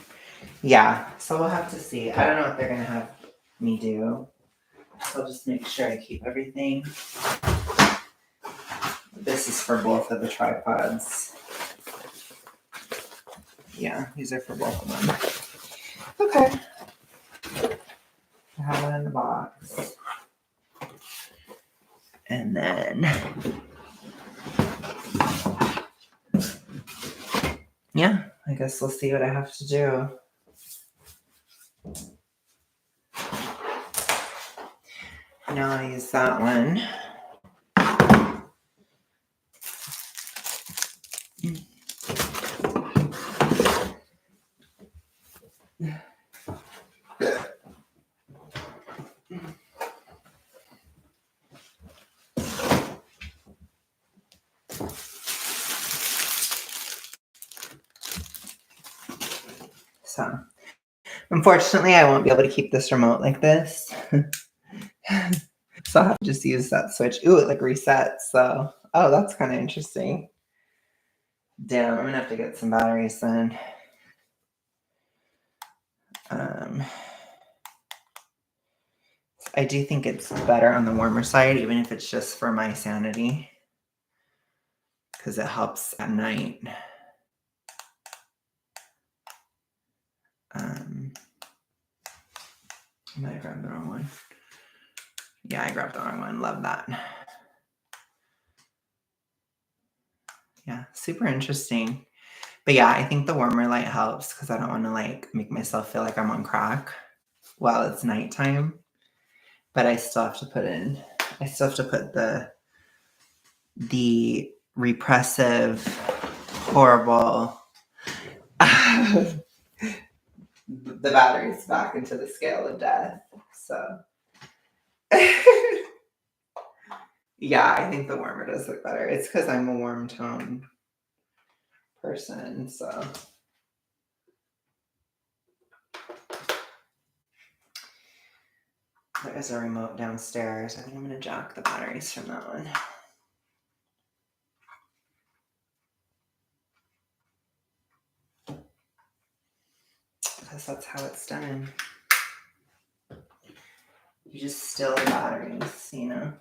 Yeah, so we'll have to see. I don't know what they're gonna have me do. So I'll just make sure I keep everything. This is for both of the tripods. Yeah, these are for both of them. Okay. I have it in the box. And then, yeah, I guess we'll see what I have to do. Now I use that one. So, unfortunately, I won't be able to keep this remote like this. So I'll have to just use that switch. Ooh, it like resets. So, oh, that's kind of interesting. Damn, I'm gonna have to get some batteries then. I do think it's better on the warmer side, even if it's just for my sanity, because it helps at night. I might have grabbed the wrong one. Yeah, I grabbed the wrong one. Love that. Yeah, super interesting. But yeah, I think the warmer light helps because I don't want to like make myself feel like I'm on crack while it's nighttime. But I still have to put the repressive, horrible the batteries back into the scale of death. So yeah, I think the warmer does look better. It's because I'm a warm tone person, so there is a remote downstairs. I think I'm gonna jack the batteries from that one. Because that's how it's done. You just still the batteries, you know.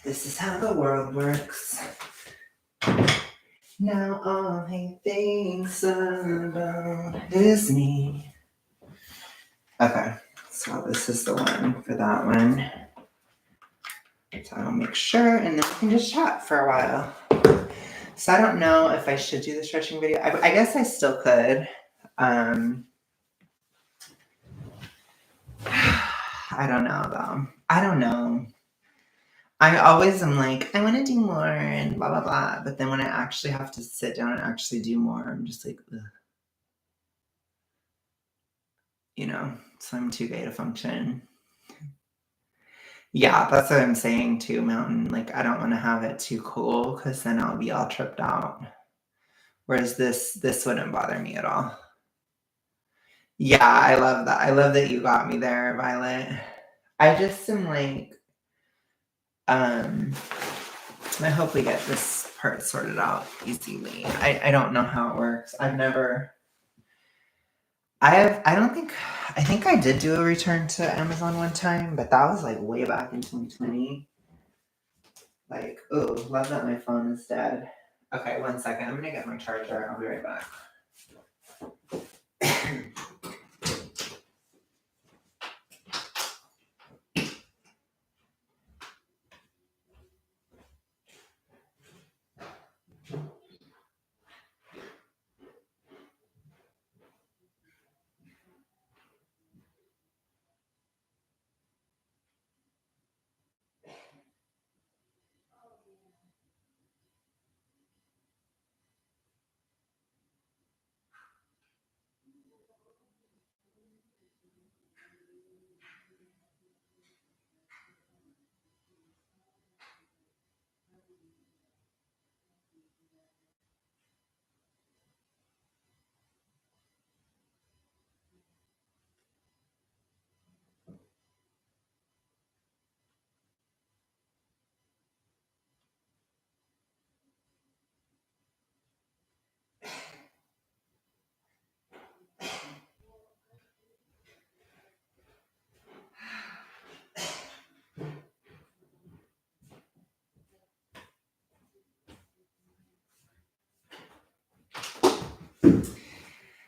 This is how the world works. Now all he thinks about is me. Okay, so this is the one for that one. So I'll make sure, and then we can just chat for a while. So I don't know if I should do the stretching video. I guess I still could. I don't know though. I don't know. I always am like, I want to do more and blah, blah, blah. But then when I actually have to sit down and actually do more, I'm just like, ugh. You know, so I'm too gay to function. Yeah, that's what I'm saying too, Mountain. Like, I don't want to have it too cool because then I'll be all tripped out. Whereas this wouldn't bother me at all. Yeah, I love that. I love that you got me there, Violet. I just am like, I hope we get this part sorted out easily. I don't know how it works. I think I did do a return to Amazon one time, but that was like way back in 2020. Like, oh, love that my phone is dead. Okay, 1 second. I'm gonna get my charger. I'll be right back.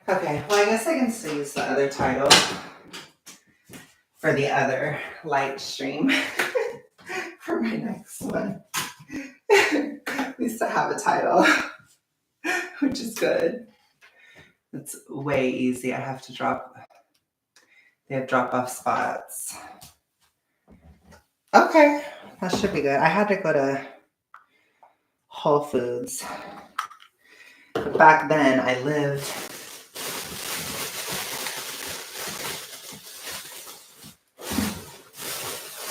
Okay, well, I guess I can still use the other title for the other light stream for my next one. At least I have a title, which is good. It's way easy. They have drop off spots. Okay, that should be good. I had to go to Whole Foods. But back then, I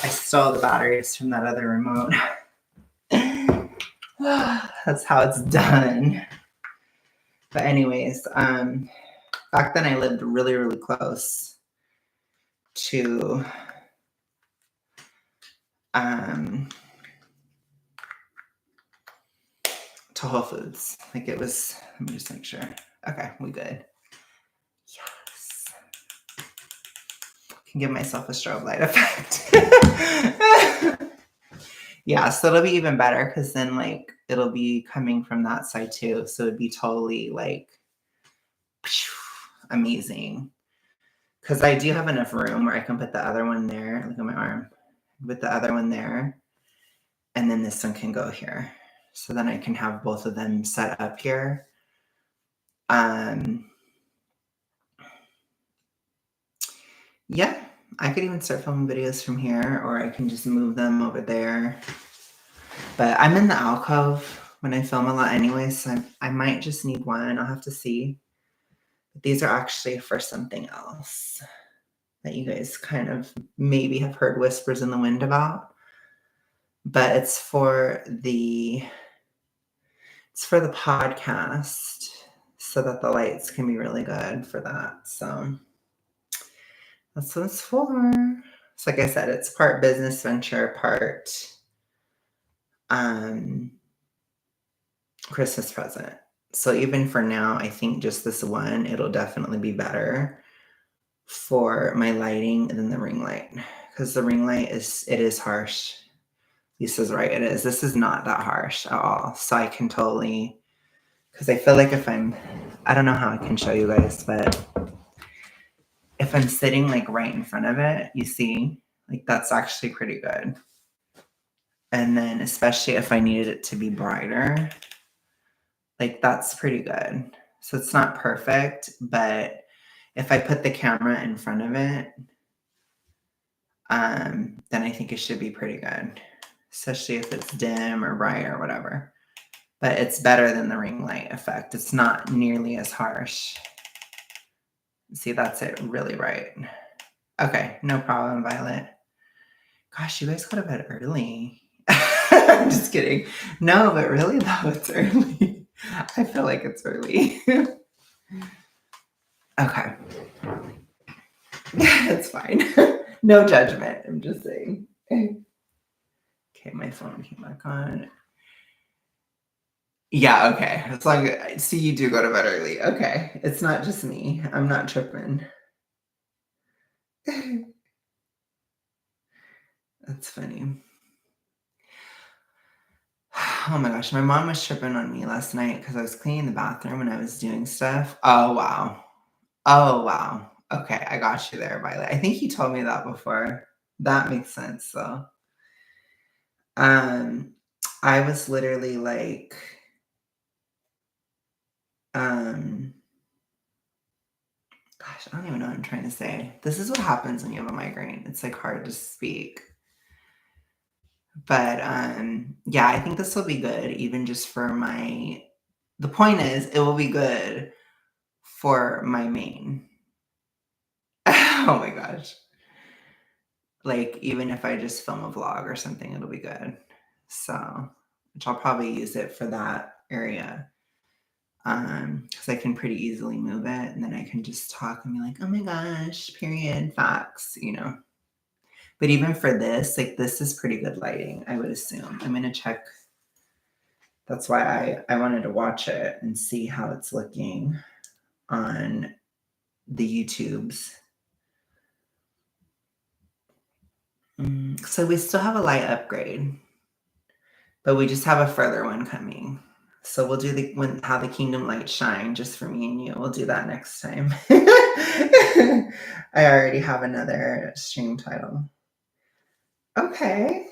stole the batteries from that other remote. That's how it's done. But anyways, back then I lived really, really close to Whole Foods. Like it was, let me just make sure. Okay, we good. Yes. Can give myself a strobe light effect. Yeah, so it'll be even better because then like it'll be coming from that side too. So it'd be totally like amazing. Because I do have enough room where I can put the other one there. Look at my arm. Put the other one there. And then this one can go here. So then I can have both of them set up here. Yeah, I could even start filming videos from here, or I can just move them over there. But I'm in the alcove when I film a lot anyway, so I might just need one. I'll have to see. But these are actually for something else that you guys kind of maybe have heard whispers in the wind about. But it's for the podcast so that the lights can be really good for that. So that's what it's for. So like I said, it's part business venture, part Christmas present. So even for now, I think just this one, it'll definitely be better for my lighting than the ring light. Because the ring light is harsh. Lisa's right, it is. This is not that harsh at all. So I can totally, because I feel like I don't know how I can show you guys, but if I'm sitting like right in front of it, you see, like that's actually pretty good. And then especially if I needed it to be brighter, like that's pretty good. So it's not perfect, but if I put the camera in front of it, then I think it should be pretty good, especially if it's dim or bright or whatever. But it's better than the ring light effect. It's not nearly as harsh. See, that's it really bright. Okay, no problem, Violet. Gosh, you guys go to bed early. I'm just kidding. No, but really though, it's early. I feel like it's early. Okay. It's fine. No judgment. I'm just saying. Okay, my phone came back on. Yeah, okay. As long as see you do go to bed early. Okay. It's not just me. I'm not tripping. That's funny. Oh my gosh, my mom was tripping on me last night because I was cleaning the bathroom and I was doing stuff. Oh wow. Oh wow. Okay, I got you there, Violet. I think you told me that before. That makes sense though. Um, I was literally like, um, gosh, I don't even know what I'm trying to say. This is what happens when you have a migraine. It's like hard to speak. But yeah, I think this will be good, even just for the point is it will be good for my main. Oh my gosh. Like even if I just film a vlog or something, it'll be good. So, which I'll probably use it for that area. Because I can pretty easily move it and then I can just talk and be like, oh my gosh, period, facts, you know. But even for this, like this is pretty good lighting, I would assume. I'm gonna check. That's why I wanted to watch it and see how it's looking on the YouTubes. So we still have a light upgrade, but we just have a further one coming. So we'll do how the kingdom lights shine just for me and you. We'll do that next time. I already have another stream title. Okay.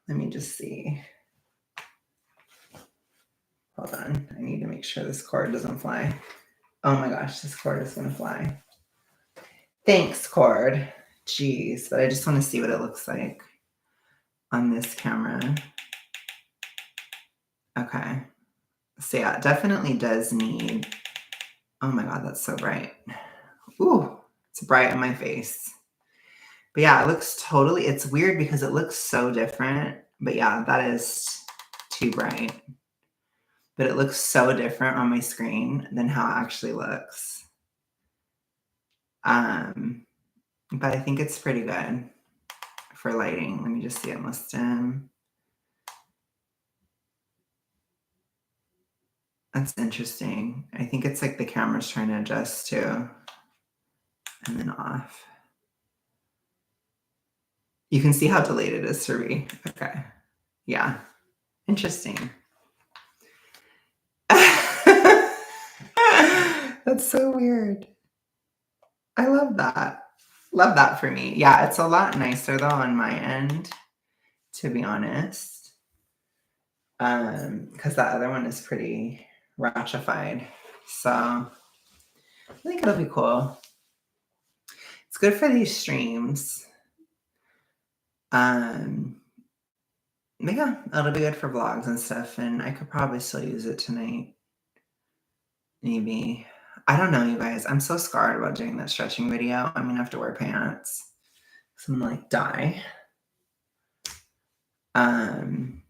Let me just see. Hold on. I need to make sure this cord doesn't fly. Oh my gosh, this cord is going to fly. Thanks, cord. Jeez, but I just want to see what it looks like on this camera. Okay. So yeah, it definitely does need, oh my God, that's so bright. Ooh, it's bright in my face. But yeah, it looks totally, it's weird because it looks so different. But yeah, that is too bright. But it looks so different on my screen than how it actually looks. But I think it's pretty good for lighting. Let me just see it most dim. That's interesting. I think it's like the camera's trying to adjust too. And then off. You can see how delayed it is for me. Okay. Yeah. Interesting. That's so weird. I love that. Love that for me. Yeah, it's a lot nicer though on my end, to be honest. Because that other one is pretty ratchified. So I think it'll be cool. It's good for these streams. But yeah, it'll be good for vlogs and stuff, and I could probably still use it tonight. Maybe. I don't know, you guys. I'm so scarred about doing that stretching video. I'm gonna have to wear pants. So I'm gonna like die. And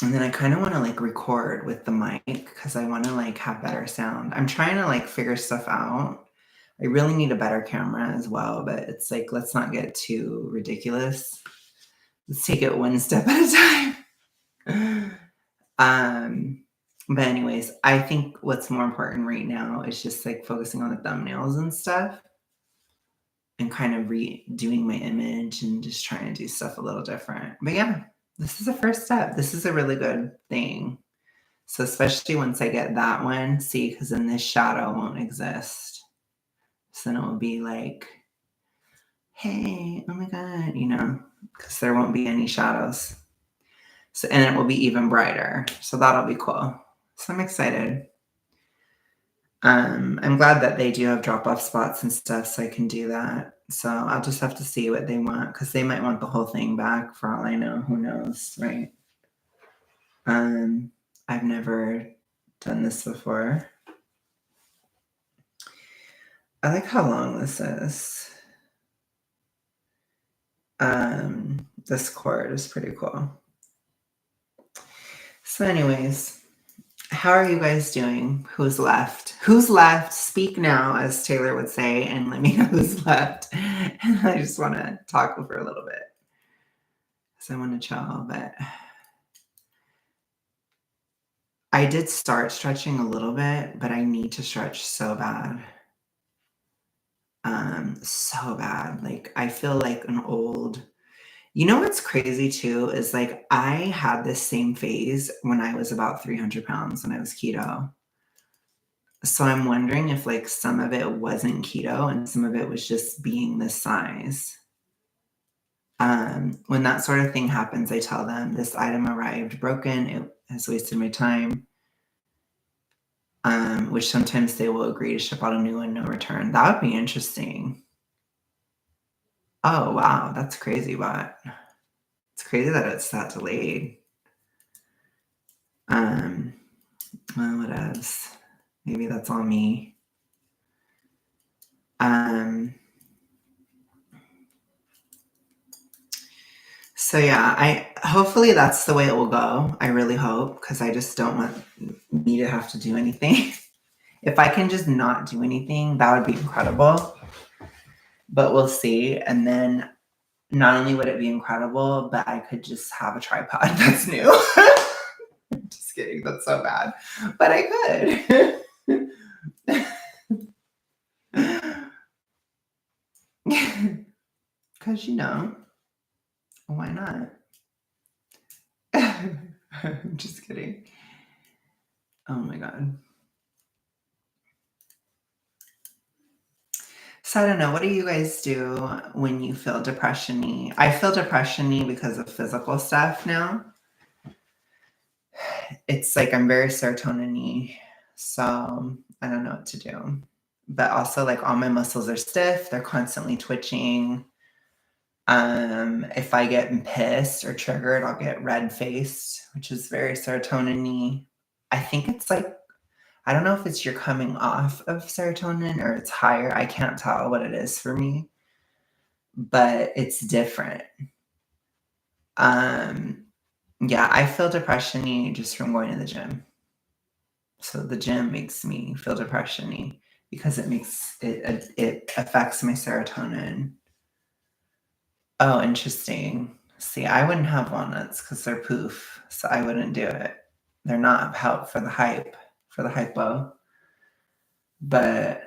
then I kind of want to like record with the mic because I want to like have better sound. I'm trying to like figure stuff out. I really need a better camera as well, but it's like, let's not get too ridiculous. Let's take it one step at a time. But anyways, I think what's more important right now is just like focusing on the thumbnails and stuff and kind of redoing my image and just trying to do stuff a little different. But yeah, this is a first step. This is a really good thing. So especially once I get that one, see, because then this shadow won't exist. So then it will be like, hey, oh my God, because there won't be any shadows. So, and it will be even brighter. So that'll be cool. So I'm excited. I'm glad that they do have drop-off spots and stuff, so I can do that. So I'll just have to see what they want, because they might want the whole thing back for all I know. Who knows, right? I've never done this before. I like how long this is. This cord is pretty cool. So anyways, how are you guys doing? Who's left? Who's left? Speak now, as Taylor would say, and let me know who's left. And I just want to talk for a little bit, because I want to chill, but I did start stretching a little bit, but I need to stretch so bad. So bad. Like, I feel like an old... what's crazy too is like I had this same phase when I was about 300 pounds when I was keto. So I'm wondering if like some of it wasn't keto and some of it was just being this size. When that sort of thing happens, I tell them this item arrived broken. It has wasted my time. Which sometimes they will agree to ship out a new one, no return. That would be interesting. Oh, wow. That's crazy, but it's crazy that it's that delayed. Well, what else? Maybe that's on me. So yeah, hopefully that's the way it will go. I really hope, because I just don't want me to have to do anything. If I can just not do anything, that would be incredible. But we'll see. And then not only would it be incredible, but I could just have a tripod that's new. Just kidding. That's so bad. But I could. Because, why not? I'm just kidding. Oh my God. So I don't know. What do you guys do when you feel depression-y? I feel depression-y because of physical stuff now. It's like I'm very serotonin-y. So I don't know what to do. But also like all my muscles are stiff. They're constantly twitching. If I get pissed or triggered, I'll get red-faced, which is very serotonin-y. I think it's like, I don't know if it's you're coming off of serotonin or it's higher. I can't tell what it is for me, but it's different. Yeah, I feel depression-y just from going to the gym. So the gym makes me feel depression-y because it affects my serotonin. Oh, interesting. See, I wouldn't have walnuts because they're poof, so I wouldn't do it. They're not help for the hypo.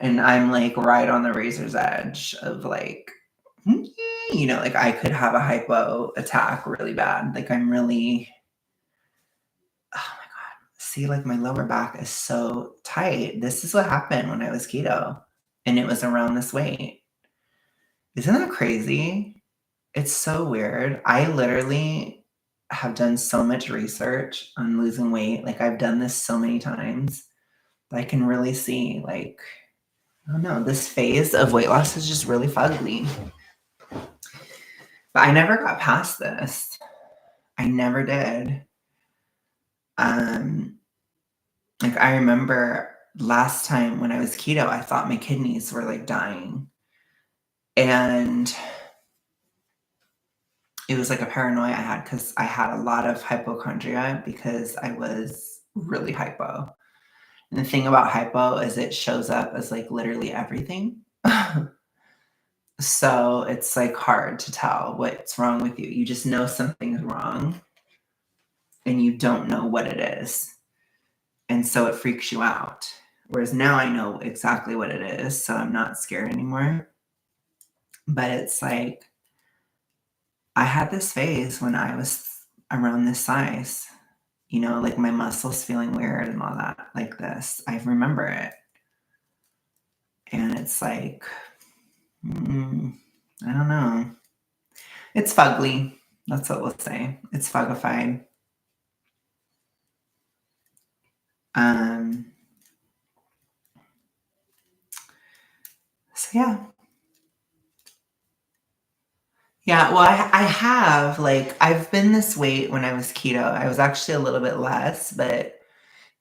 And I'm like right on the razor's edge of like, like I could have a hypo attack really bad. Like I'm really, oh my God. See, like my lower back is so tight. This is what happened when I was keto and it was around this weight. Isn't that crazy? It's so weird. I literally have done so much research on losing weight. Like I've done this so many times that I can really see like, I don't know, this phase of weight loss is just really fugly. But I never got past this. I never did. Like I remember last time when I was keto, I thought my kidneys were like dying. And it was like a paranoia I had because I had a lot of hypochondria because I was really hypo. And the thing about hypo is it shows up as like literally everything. So it's like hard to tell what's wrong with you. You just know something's wrong and you don't know what it is. And so it freaks you out. Whereas now I know exactly what it is, so I'm not scared anymore. But it's like, I had this phase when I was around this size, like my muscles feeling weird and all that, like this. I remember it. And it's like, I don't know. It's fugly. That's what we'll say. It's fugified. Um, so yeah. Yeah, well, I have, like, I've been this weight when I was keto. I was actually a little bit less, but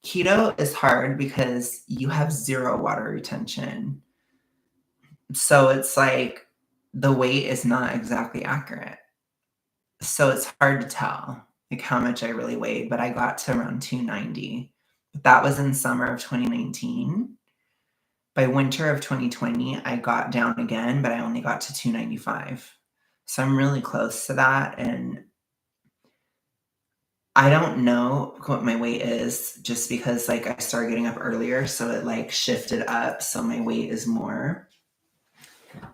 keto is hard because you have zero water retention. So it's like the weight is not exactly accurate. So it's hard to tell like how much I really weighed, but I got to around 290. That was in summer of 2019. By winter of 2020, I got down again, but I only got to 295. So I'm really close to that. And I don't know what my weight is just because like I started getting up earlier. So it like shifted up. So my weight is more.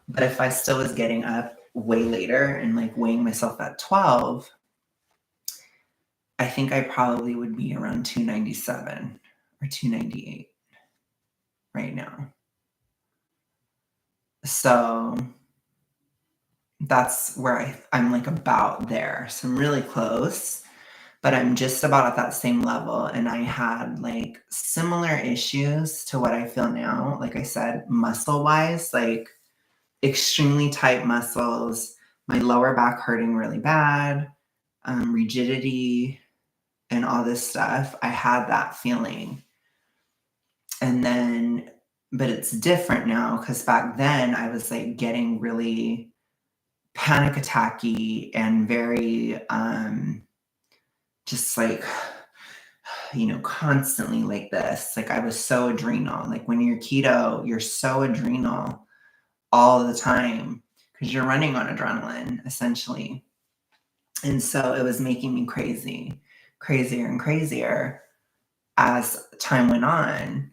But if I still was getting up way later and like weighing myself at 12, I think I probably would be around 297 or 298 right now. So that's where I'm like about there. So I'm really close, but I'm just about at that same level. And I had like similar issues to what I feel now. Like I said, muscle wise, like extremely tight muscles, my lower back hurting really bad, rigidity, and all this stuff. I had that feeling. And then, but it's different now because back then I was like getting really panic attacky and very, just like, constantly like this. Like I was so adrenal. Like when you're keto, you're so adrenal all the time because you're running on adrenaline essentially. And so it was making me crazy, crazier and crazier as time went on.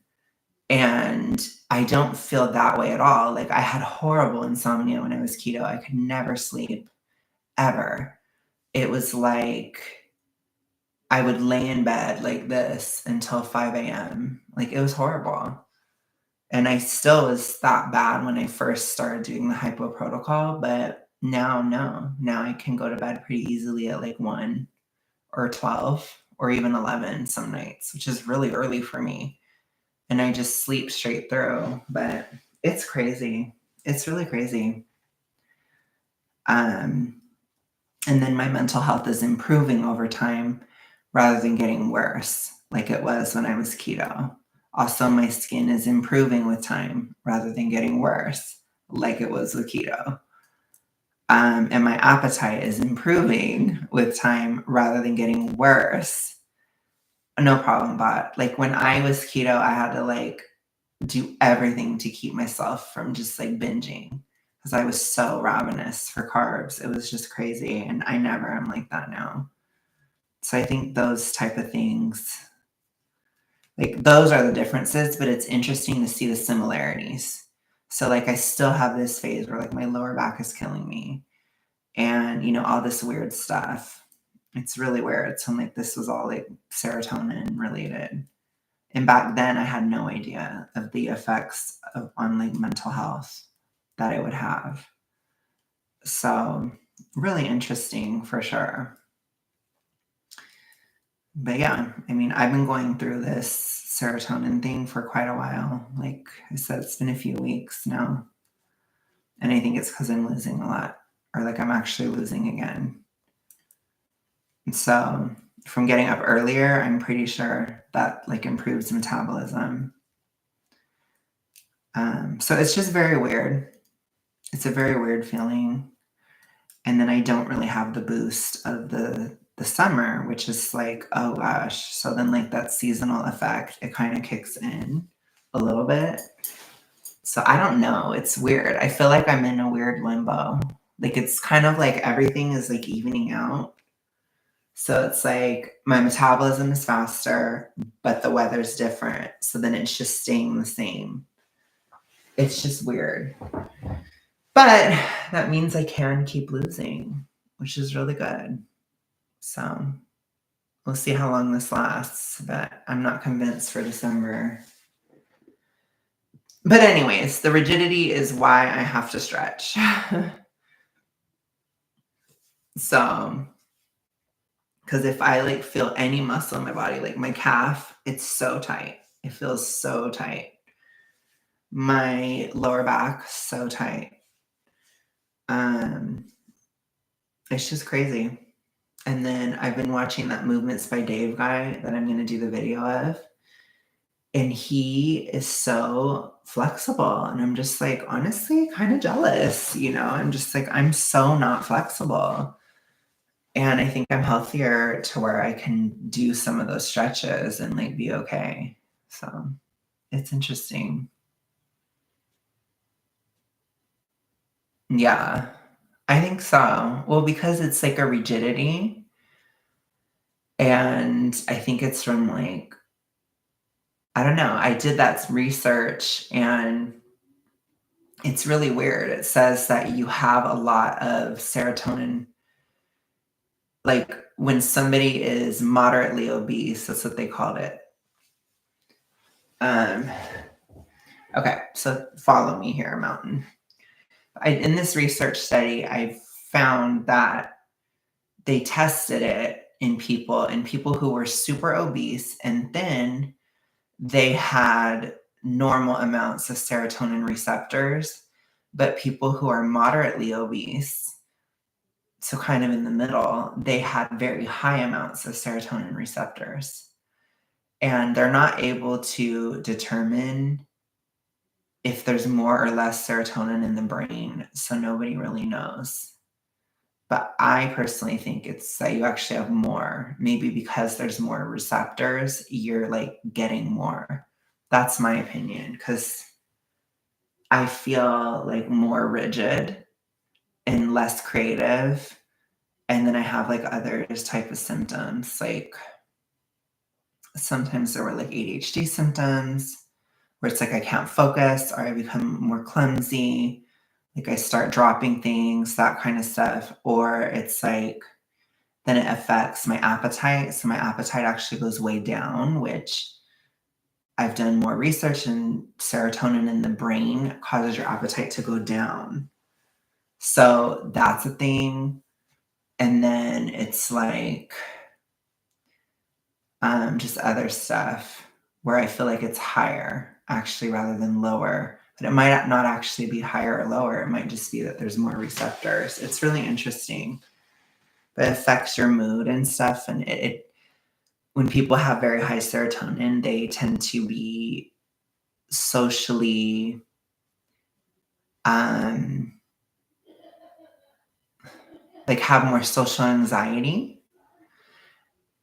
And I don't feel that way at all. Like I had horrible insomnia when I was keto. I could never sleep ever. It was like I would lay in bed like this until 5 a.m. Like it was horrible. And I still was that bad when I first started doing the hypo protocol, but now, no. Now I can go to bed pretty easily at like 1 or 12 or even 11 some nights, which is really early for me. And I just sleep straight through, but it's crazy. It's really crazy. And then my mental health is improving over time rather than getting worse like it was when I was keto. Also, my skin is improving with time rather than getting worse like it was with keto. And my appetite is improving with time rather than getting worse. No problem, but like when I was keto, I had to like do everything to keep myself from just like binging because I was so ravenous for carbs. It was just crazy. And I never am like that now. So I think those type of things, like those are the differences, but it's interesting to see the similarities. So like I still have this phase where like my lower back is killing me and all this weird stuff. It's really weird. So like this was all like serotonin related. And back then I had no idea of the effects on like mental health that it would have. So really interesting for sure. But yeah, I mean, I've been going through this serotonin thing for quite a while. Like I said, it's been a few weeks now. And I think it's because I'm losing a lot, or like I'm actually losing again. And so from getting up earlier, I'm pretty sure that like improves metabolism. So it's just very weird. It's a very weird feeling. And then I don't really have the boost of the summer, which is like, oh gosh. So then like that seasonal effect, it kind of kicks in a little bit. So I don't know. It's weird. I feel like I'm in a weird limbo. Like it's kind of like everything is like evening out. So it's like my metabolism is faster, but the weather's different. So then it's just staying the same. It's just weird. But that means I can keep losing, which is really good. So we'll see how long this lasts, but I'm not convinced for December. But anyways, the rigidity is why I have to stretch. So, because if I like feel any muscle in my body, like my calf, it's so tight. It feels so tight. My lower back, so tight. Um, it's just crazy. And then I've been watching that Movements by Dave guy that I'm going to do the video of. And he is so flexible. And I'm just like, honestly, kind of jealous. I'm just like, I'm so not flexible. And I think I'm healthier to where I can do some of those stretches and like be okay. So it's interesting. Yeah, I think so. Well, because it's like a rigidity. And I think it's from like, I don't know. I did that research and it's really weird. It says that you have a lot of serotonin. Like when somebody is moderately obese, that's what they called it. Um, okay, so follow me here, Mountain. In this research study, I found that they tested it in people who were super obese and thin. They had normal amounts of serotonin receptors, but people who are moderately obese, so kind of in the middle, they had very high amounts of serotonin receptors. And they're not able to determine if there's more or less serotonin in the brain, so nobody really knows. But I personally think it's that you actually have more. Maybe because there's more receptors, you're like getting more. That's my opinion because I feel like more rigid and less creative. And then I have like others type of symptoms. Like sometimes there were like ADHD symptoms where it's like I can't focus or I become more clumsy. Like I start dropping things, that kind of stuff. Or it's like then it affects my appetite. So my appetite actually goes way down, which I've done more research, and serotonin in the brain causes your appetite to go down. So that's a thing. And then it's like just other stuff where I feel like it's higher actually rather than lower. But it might not actually be higher or lower. It might just be that there's more receptors. It's really interesting. But it affects your mood and stuff. And when people have very high serotonin, they tend to be socially like have more social anxiety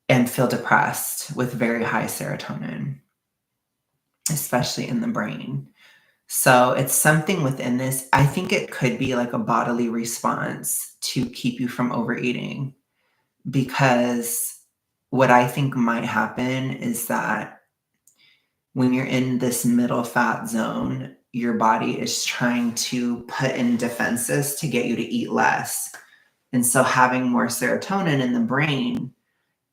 and feel depressed with very high serotonin, especially in the brain. So it's something within this. I think it could be like a bodily response to keep you from overeating, because what I think might happen is that when you're in this middle fat zone, your body is trying to put in defenses to get you to eat less. And so having more serotonin in the brain,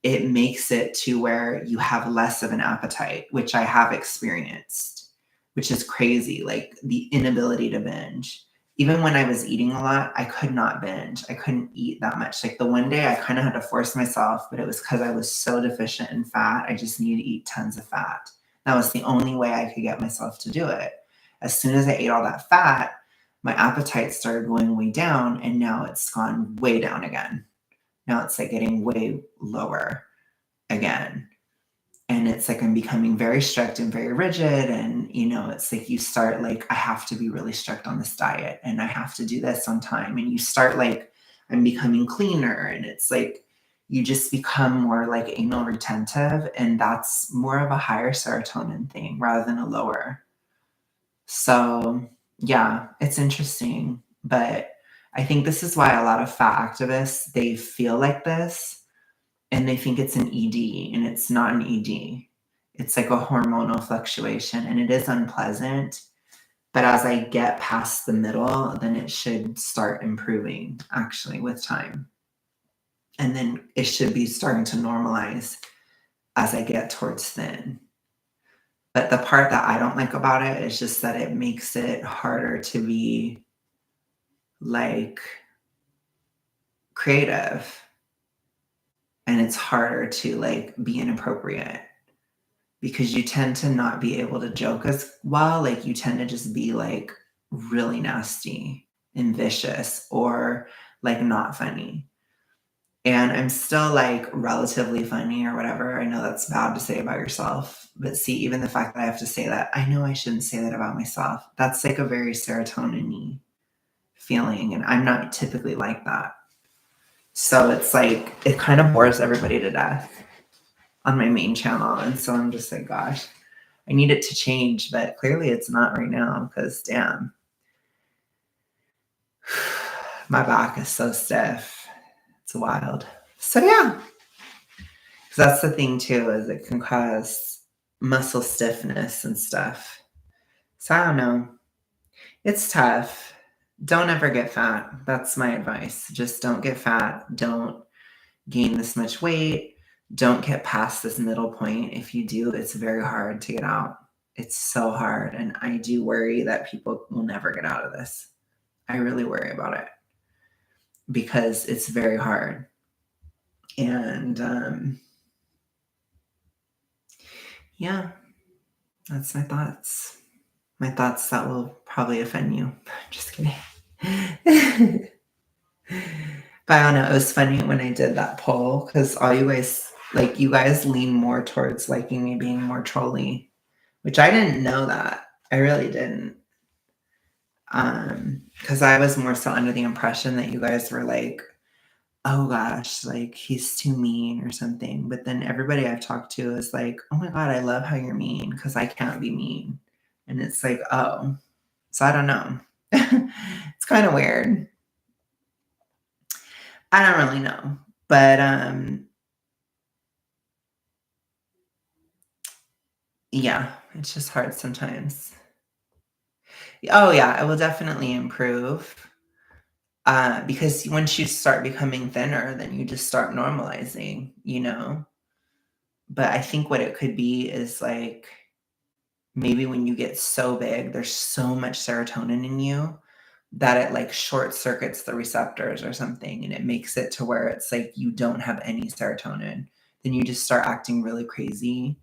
it makes it to where you have less of an appetite, which I have experienced, which is crazy. Like the inability to binge. Even when I was eating a lot, I could not binge. I couldn't eat that much. Like the one day I kind of had to force myself, but it was because I was so deficient in fat. I just needed to eat tons of fat. That was the only way I could get myself to do it. As soon as I ate all that fat, my appetite started going way down, and now it's gone way down again. Now it's like getting way lower again. And it's like I'm becoming very strict and very rigid. And, it's like you start like, I have to be really strict on this diet and I have to do this on time. And you start like, I'm becoming cleaner. And it's like, you just become more like anal retentive. And that's more of a higher serotonin thing rather than a lower. So, yeah, it's interesting. But I think this is why a lot of fat activists, they feel like this and they think it's an ED, and it's not an ED. It's like a hormonal fluctuation, and it is unpleasant. But as I get past the middle, then it should start improving actually with time. And then it should be starting to normalize as I get towards thin. But the part that I don't like about it is just that it makes it harder to be like creative, and it's harder to like be inappropriate because you tend to not be able to joke as well. Like you tend to just be like really nasty and vicious or like not funny. And I'm still like relatively funny or whatever. I know that's bad to say about yourself, but see, even the fact that I have to say that, I know I shouldn't say that about myself. That's like a very serotonin-y feeling, and I'm not typically like that. So it's like it kind of bores everybody to death on my main channel. And so I'm just like, gosh, I need it to change, but clearly it's not right now because damn, my back is so stiff. It's wild. So yeah, because that's the thing too, is it can cause muscle stiffness and stuff. So I don't know. It's tough. Don't ever get fat. That's my advice. Just don't get fat. Don't gain this much weight. Don't get past this middle point. If you do, it's very hard to get out. It's so hard. And I do worry that people will never get out of this. I really worry about it because it's very hard. And yeah, that's my thoughts. My thoughts that will probably offend you. Just kidding. But I don't know. It was funny when I did that poll because all you guys, like, you guys lean more towards liking me being more trolly, which I didn't know that. I really didn't. Because I was more so under the impression that you guys were like, oh gosh, like he's too mean or something. But then everybody I've talked to is like, oh my God, I love how you're mean because I can't be mean. And it's like, oh, so I don't know. It's kind of weird. I don't really know. But yeah, it's just hard sometimes. Oh yeah, it will definitely improve. Because once you start becoming thinner, then you just start normalizing, you know? But I think what it could be is like maybe when you get so big, there's so much serotonin in you that it like short circuits the receptors or something, and it makes it to where it's like you don't have any serotonin. Then you just start acting really crazy,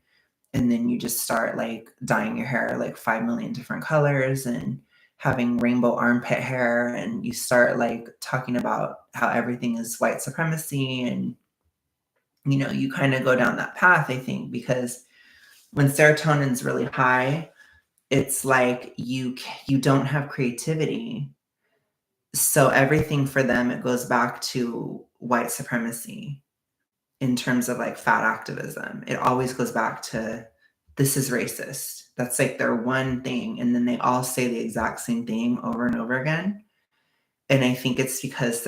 and then you just start like dyeing your hair like 5 million different colors and having rainbow armpit hair, and you start like talking about how everything is white supremacy, and you know, you kind of go down that path, I think, because when serotonin's really high, it's like you don't have creativity. So everything for them, it goes back to white supremacy in terms of like fat activism. It always goes back to this is racist. That's like their one thing. And then they all say the exact same thing over and over again. And I think it's because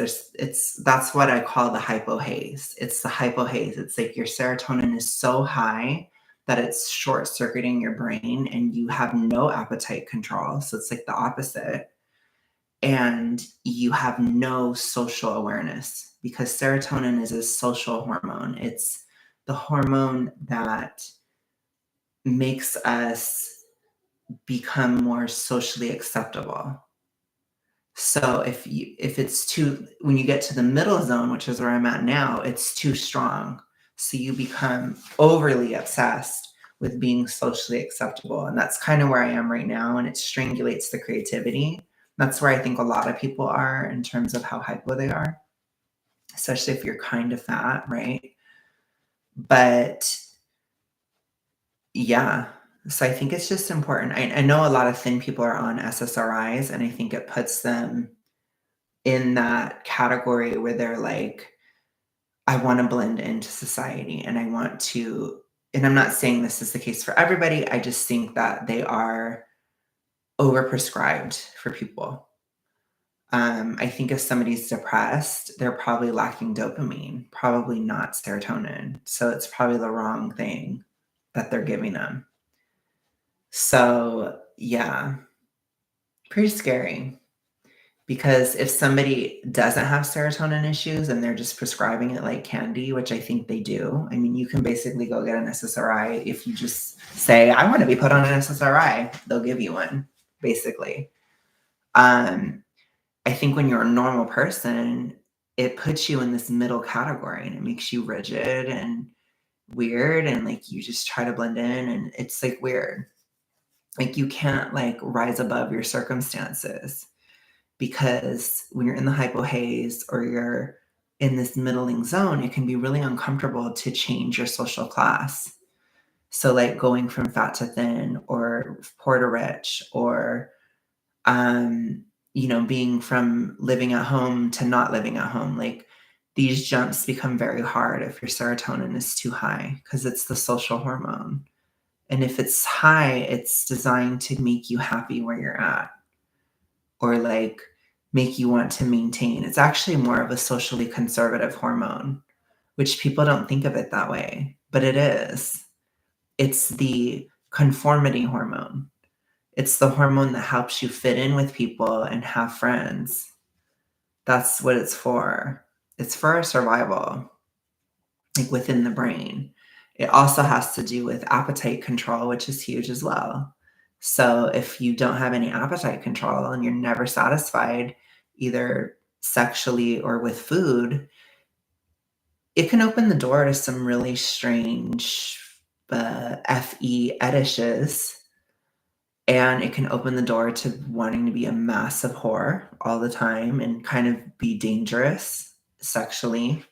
that's what I call the hypohaze. It's the hypohaze. It's like your serotonin is so high that it's short circuiting your brain and you have no appetite control. So it's like the opposite. And you have no social awareness because serotonin is a social hormone. It's the hormone that makes us become more socially acceptable. So if it's too, when you get to the middle zone, which is where I'm at now, it's too strong. So you become overly obsessed with being socially acceptable. And that's kind of where I am right now. And it strangulates the creativity. That's where I think a lot of people are in terms of how hypo they are, especially if you're kind of fat, right? But yeah, so I think it's just important. I know a lot of thin people are on SSRIs, and I think it puts them in that category where they're like, I want to blend into society and I want to, and I'm not saying this is the case for everybody. I just think that they are overprescribed for people. I think if somebody's depressed, they're probably lacking dopamine, probably not serotonin. So it's probably the wrong thing that they're giving them. So yeah, Pretty scary. Because if somebody doesn't have serotonin issues and they're just prescribing it like candy, which I think they do, I mean, you can basically go get an SSRI if you just say, I want to be put on an SSRI, they'll give you one, basically. I think when you're a normal person, it puts you in this middle category and it makes you rigid and weird and like you just try to blend in and it's like weird. Like you can't like rise above your circumstances because when you're in the hypohaze or you're in this middling zone, it can be really uncomfortable to change your social class. So like going from fat to thin or poor to rich or being from living at home to not living at home, like these jumps become very hard if your serotonin is too high because it's the social hormone. And if it's high, it's designed to make you happy where you're at or like make you want to maintain. It's actually more of a socially conservative hormone, which people don't think of it that way, but it is. It's the conformity hormone. It's the hormone that helps you fit in with people and have friends. That's what it's for. It's for our survival, like within the brain. It also has to do with appetite control, which is huge as well. So if you don't have any appetite control and you're never satisfied, either sexually or with food, it can open the door to some really strange FE fetishes. And it can open the door to wanting to be a massive whore all the time and kind of be dangerous sexually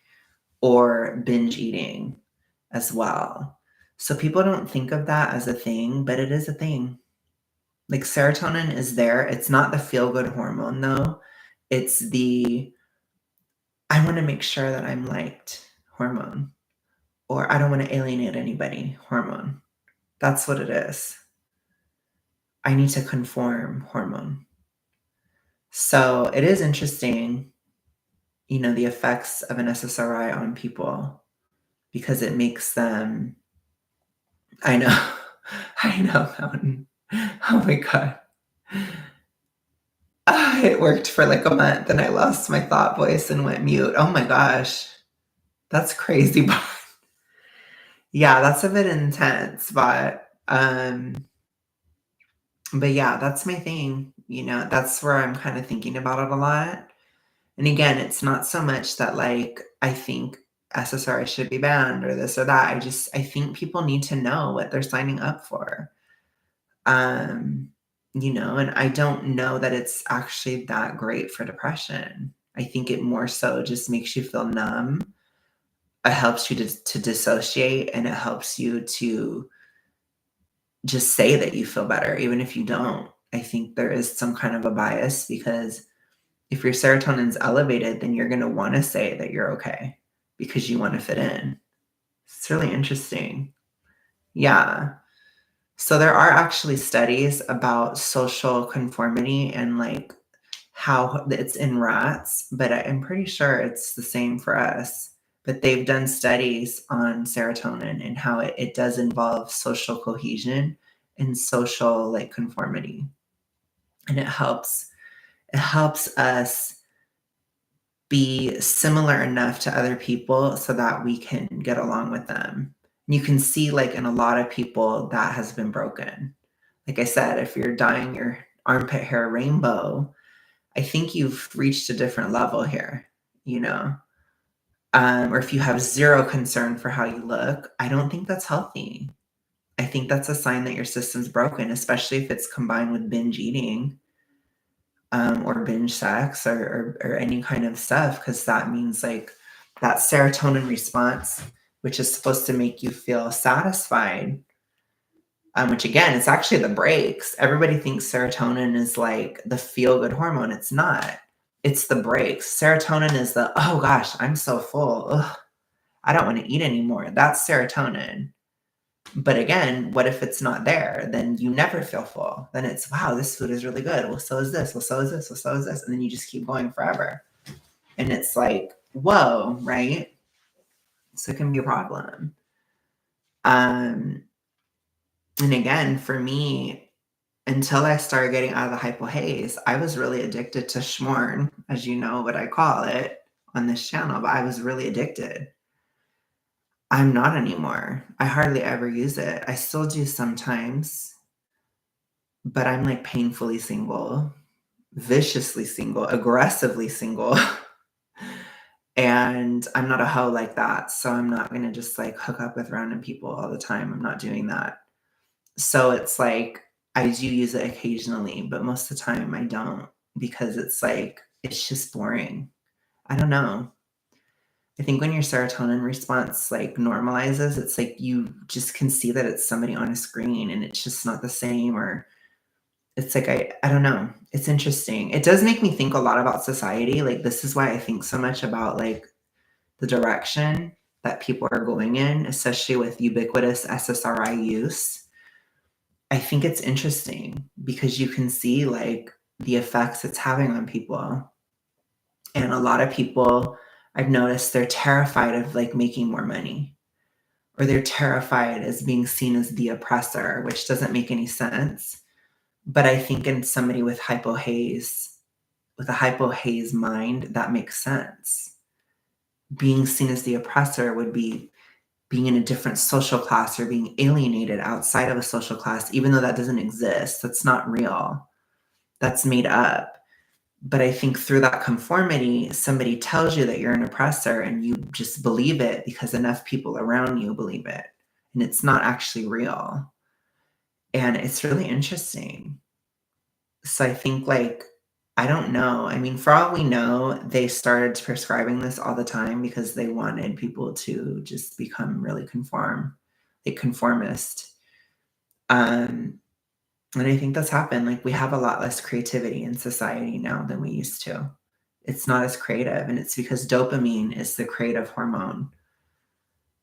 or binge eating as well. So people don't think of that as a thing, but it is a thing. Like serotonin is there. It's not the feel good hormone though. It's the I want to make sure that I'm liked hormone or I don't want to alienate anybody hormone. That's what it is. I need to conform hormone. So it is interesting, the effects of an SSRI on people because it makes them I know. I know, Mountain. Oh my god. It worked for like a month and I lost my thought voice and went mute. Oh my gosh. That's crazy. Yeah, that's a bit intense, but yeah, that's my thing. That's where I'm kind of thinking about it a lot. And again, it's not so much that like I think SSRI should be banned or this or that. I think people need to know what they're signing up for. Um, and I don't know that it's actually that great for depression. I think it more so just makes you feel numb. It helps you to dissociate and it helps you to just say that you feel better, even if you don't. I think there is some kind of a bias because if your serotonin's elevated, then you're going to want to say that you're okay because you want to fit in. It's really interesting. Yeah. So there are actually studies about social conformity and like how it's in rats, but I'm pretty sure it's the same for us. But they've done studies on serotonin and how it does involve social cohesion and social like conformity. And it helps us be similar enough to other people so that we can get along with them. You can see like in a lot of people that has been broken. Like I said, if you're dyeing your armpit hair rainbow, I think you've reached a different level here, you know? Or if you have zero concern for how you look, I don't think that's healthy. I think that's a sign that your system's broken, especially if it's combined with binge eating or binge sex or any kind of stuff, because that means like that serotonin response, which is supposed to make you feel satisfied, which again, it's actually the brakes. Everybody thinks serotonin is like the feel good hormone. It's not. It's the brakes. Serotonin is the, oh gosh, I'm so full. Ugh, I don't want to eat anymore. That's serotonin. But again, what if it's not there? Then you never feel full. Then it's, wow, this food is really good. Well, so is this. Well, so is this. Well, so is this. And then you just keep going forever. And it's like, whoa, right? So it can be a problem. And again, for me, until I started getting out of the hypohaze, I was really addicted to schmorn, as you know what I call it on this channel, but I was really addicted. I'm not anymore. I hardly ever use it. I still do sometimes, but I'm like painfully single, viciously single, aggressively single. And I'm not a hoe like that. So I'm not going to just like hook up with random people all the time. I'm not doing that. So it's like I do use it occasionally, but most of the time I don't because it's like it's just boring. I don't know. I think when your serotonin response like normalizes, it's like you just can see that it's somebody on a screen and it's just not the same or it's like I don't know. It's interesting. It does make me think a lot about society. Like this is why I think so much about like the direction that people are going in, especially with ubiquitous SSRI use. I think it's interesting because you can see like the effects it's having on people. And a lot of people I've noticed they're terrified of like making more money or they're terrified as being seen as the oppressor, which doesn't make any sense. But I think in somebody with hypohaze, with a hypohaze mind, that makes sense. Being seen as the oppressor would be being in a different social class or being alienated outside of a social class, even though that doesn't exist. That's not real. That's made up. But I think through that conformity, somebody tells you that you're an oppressor and you just believe it because enough people around you believe it. And it's not actually real. And it's really interesting. So I think like, I don't know. I mean, for all we know, they started prescribing this all the time because they wanted people to just become really like conformist. Um, and I think that's happened. Like we have a lot less creativity in society now than we used to. It's not as creative, and it's because dopamine is the creative hormone.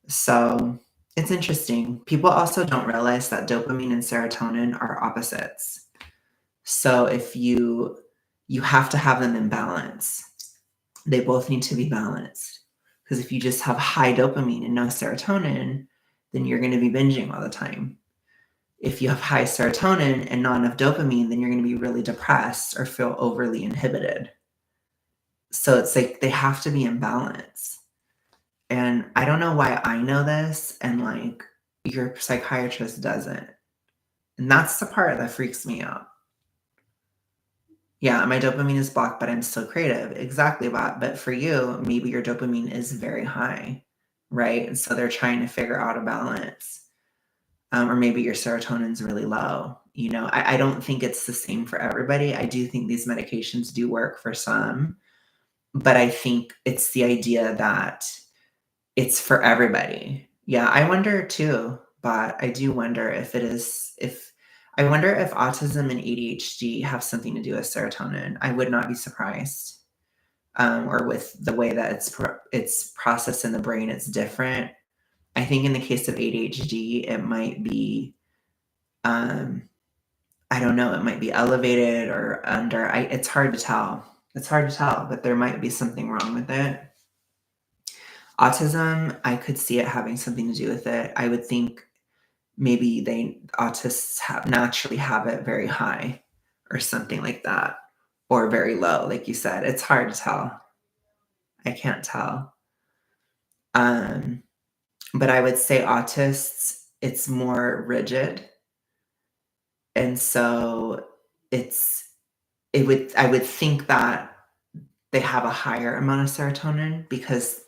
So it's interesting. People also don't realize that dopamine and serotonin are opposites. So if you have to have them in balance. They both need to be balanced. Because if you just have high dopamine and no serotonin, then you're going to be binging all the time. If you have high serotonin and not enough dopamine, then you're going to be really depressed or feel overly inhibited. So it's like they have to be in balance. And I don't know why I know this and like your psychiatrist doesn't. And that's the part that freaks me out. Yeah, my dopamine is blocked, but I'm still creative. Exactly that. But for you, maybe your dopamine is very high, right? And so they're trying to figure out a balance. Or maybe your serotonin's really low. You know, I don't think it's the same for everybody. I do think these medications do work for some, but I think it's the idea that it's for everybody. Yeah, I wonder too, but I do wonder if I wonder if autism and ADHD have something to do with serotonin. I would not be surprised. Or with the way that it's processed in the brain, it's different. I think in the case of ADHD, it might be, I don't know, it might be elevated or under. It's hard to tell. It's hard to tell, but there might be something wrong with it. Autism, I could see it having something to do with it. I would think maybe autists naturally have it very high or something like that, or very low, like you said. It's hard to tell. I can't tell. Um, but I would say autists, it's more rigid. And so I would think that they have a higher amount of serotonin because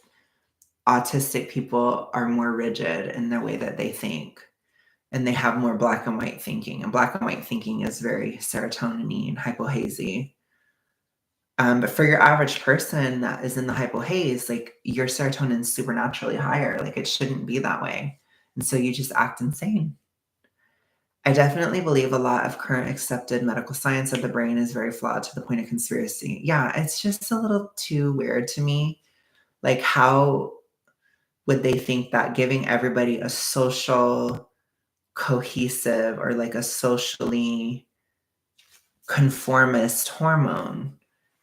autistic people are more rigid in the way that they think. And they have more black and white thinking. And black and white thinking is very serotonin and hypohazy. But for your average person that is in the hypohaze, like your serotonin is supernaturally higher. Like it shouldn't be that way. And so you just act insane. I definitely believe a lot of current accepted medical science of the brain is very flawed to the point of conspiracy. Yeah, it's just a little too weird to me. Like, how would they think that giving everybody a social, cohesive, or like a socially conformist hormone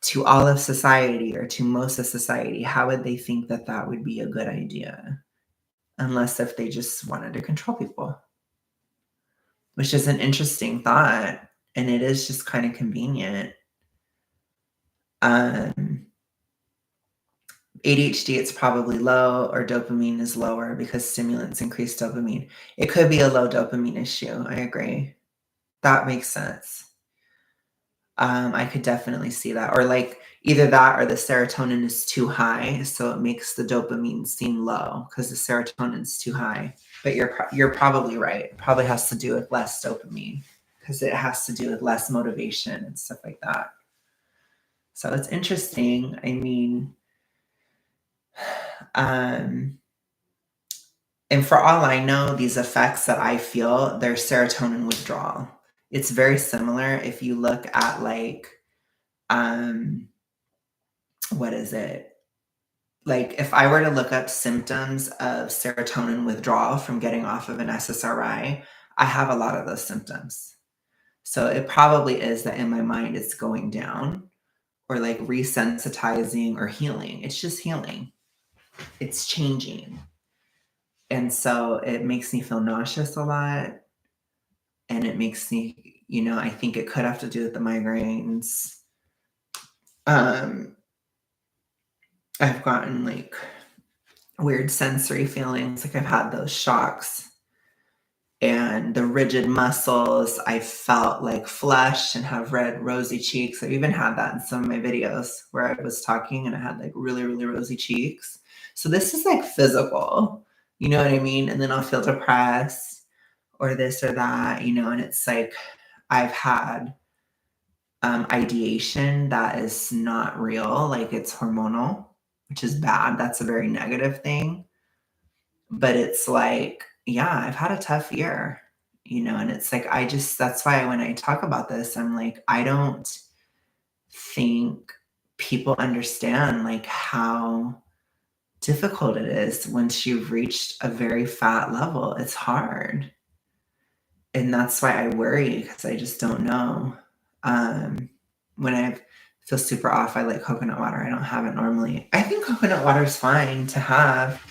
to all of society or to most of society, how would they think that that would be a good idea? Unless if they just wanted to control people, which is an interesting thought. and it is just kind of convenient. Um, ADHD, it's probably low, or dopamine is lower because stimulants increase dopamine. It could be a low dopamine issue. I agree. That makes sense. I could definitely see that. Or like either that or the serotonin is too high, so it makes the dopamine seem low because the serotonin is too high. But you're probably right. It probably has to do with less dopamine because it has to do with less motivation and stuff like that. So it's interesting. I mean, and for all I know, these effects that I feel, they're serotonin withdrawal. It's very similar if you look at like, what is it? Like if I were to look up symptoms of serotonin withdrawal from getting off of an SSRI, I have a lot of those symptoms. So it probably is that in my mind it's going down or like resensitizing or healing. It's just healing. It's changing. And so it makes me feel nauseous a lot. And it makes me, I think it could have to do with the migraines. I've gotten like weird sensory feelings, like I've had those shocks and the rigid muscles. I felt like flush and have red, rosy cheeks. I've even had that in some of my videos where I was talking and I had like really, really rosy cheeks. So this is like physical, you know what I mean? And then I'll feel depressed or this or that, and it's like I've had ideation that is not real, like it's hormonal, which is bad. That's a very negative thing. But it's like, yeah, I've had a tough year, and it's like, that's why when I talk about this, I'm like, I don't think people understand like how difficult it is once you've reached a very fat level. It's hard. And that's why I worry because I just don't know. When I feel super off, I like coconut water. I don't have it normally. I think coconut water is fine to have.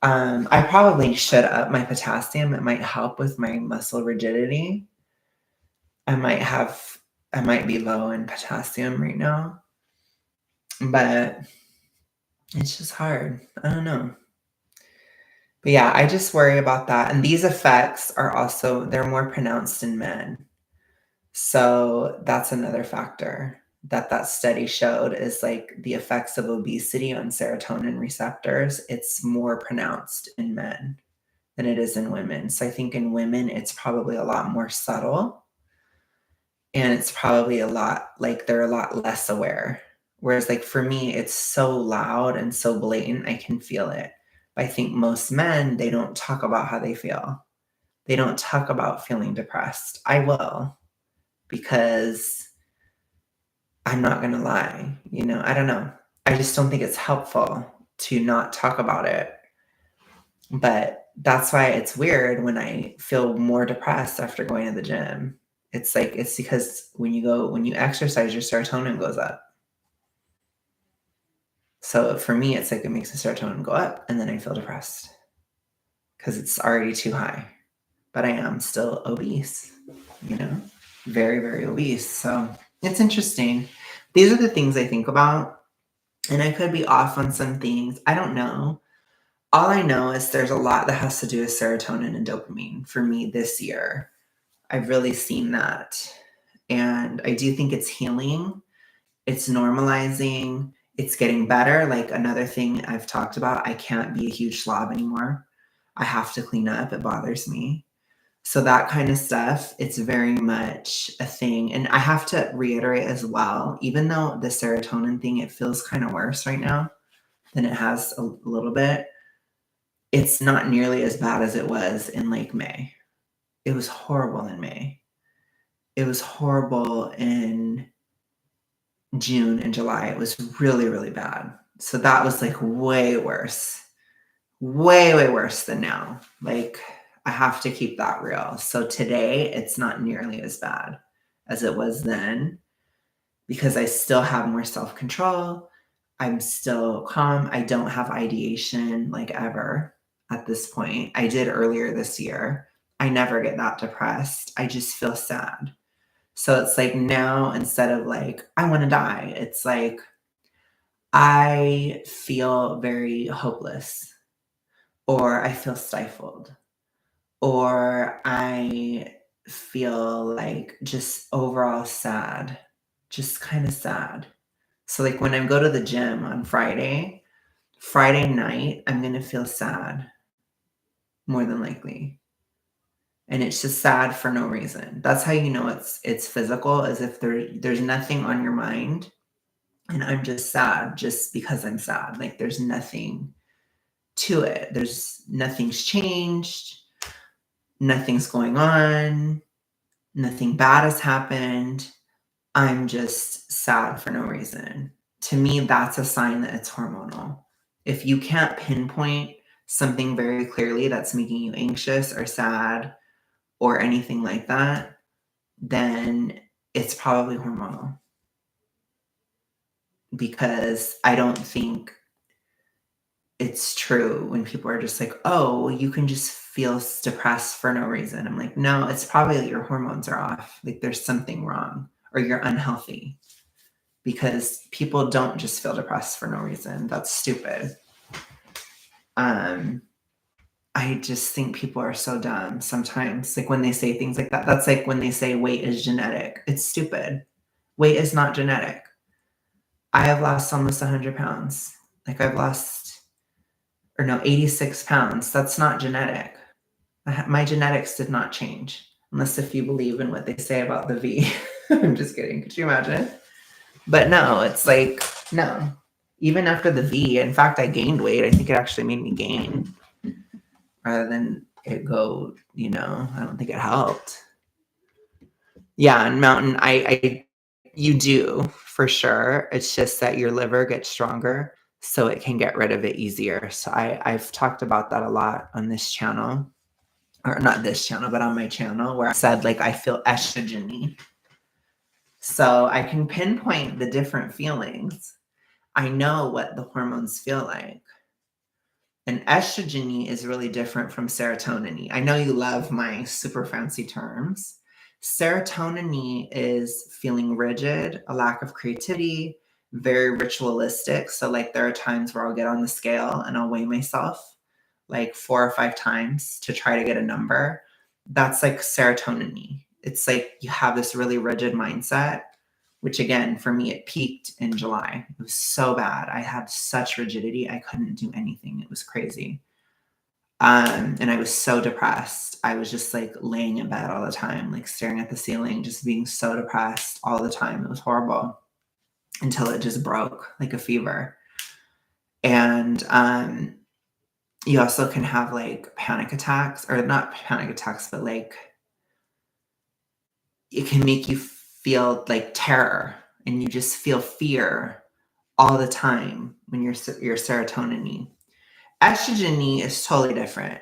I probably should up my potassium. It might help with my muscle rigidity. I might be low in potassium right now, but it's just hard. I don't know. But yeah, I just worry about that. And these effects they're more pronounced in men. So that's another factor that study showed is like the effects of obesity on serotonin receptors. It's more pronounced in men than it is in women. So I think in women, it's probably a lot more subtle and it's probably they're a lot less aware. Whereas like for me, it's so loud and so blatant, I can feel it. But I think most men, they don't talk about how they feel. They don't talk about feeling depressed. I will because I'm not going to lie. I don't know. I just don't think it's helpful to not talk about it. But that's why it's weird when I feel more depressed after going to the gym. It's because when you exercise, your serotonin goes up. So for me, it's like it makes the serotonin go up and then I feel depressed because it's already too high. But I am still obese, very, very obese. So it's interesting. These are the things I think about. And I could be off on some things. I don't know. All I know is there's a lot that has to do with serotonin and dopamine for me this year. I've really seen that. And I do think it's healing, it's normalizing, it's getting better. Like another thing I've talked about, I can't be a huge slob anymore. I have to clean up. It bothers me. So that kind of stuff, it's very much a thing. And I have to reiterate as well, even though the serotonin thing, it feels kind of worse right now than it has a little bit. It's not nearly as bad as it was in like May. It was horrible in May. It was horrible in June and July. It was really, really bad. So that was like way worse. Way, way worse than now. Like I have to keep that real. So today it's not nearly as bad as it was then because I still have more self-control. I'm still calm. I don't have ideation like ever at this point. I did earlier this year. I never get that depressed. I just feel sad. So it's like now instead of like, I want to die, it's like, I feel very hopeless, or I feel stifled, or I feel like just overall sad, just kind of sad. So, like, when I go to the gym on Friday night, I'm going to feel sad more than likely. And it's just sad for no reason. That's how you know it's physical, as if there's nothing on your mind and I'm just sad just because I'm sad. Like there's nothing to it. Nothing's changed, nothing's going on, nothing bad has happened. I'm just sad for no reason. To me, that's a sign that it's hormonal. If you can't pinpoint something very clearly that's making you anxious or sad or anything like that, then it's probably hormonal. Because I don't think it's true when people are just like, oh, you can just feel depressed for no reason. I'm like, no, it's probably that your hormones are off. Like there's something wrong or you're unhealthy, because people don't just feel depressed for no reason. That's stupid. I just think people are so dumb sometimes. Like when they say things like that, that's like when they say weight is genetic. It's stupid. Weight is not genetic. I have lost almost 100 pounds. Like I've lost, or no, 86 pounds. That's not genetic. My genetics did not change, unless if you believe in what they say about the V. I'm just kidding. Could you imagine? But no, it's like, no. Even after the V, in fact, I gained weight. I think it actually made me gain rather than it go, I don't think it helped. Yeah, and mountain, you do for sure. It's just that your liver gets stronger, so it can get rid of it easier. So I've talked about that a lot on this channel, or not this channel, but on my channel, where I said like I feel estrogen-y. So I can pinpoint the different feelings. I know what the hormones feel like. And estrogen is really different from serotonin. I know you love my super fancy terms. Serotonin is feeling rigid, a lack of creativity, very ritualistic. So, like, there are times where I'll get on the scale and I'll weigh myself like 4 or 5 times to try to get a number. That's like serotonin. It's like you have this really rigid mindset, which again, for me, it peaked in July. It was so bad. I had such rigidity. I couldn't do anything. It was crazy. And I was so depressed. I was just like laying in bed all the time, like staring at the ceiling, just being so depressed all the time. It was horrible until it just broke like a fever. And you also can have like panic attacks, or not panic attacks, but like it can make you feel like terror, and you just feel fear all the time when you're serotonin. Estrogen is totally different.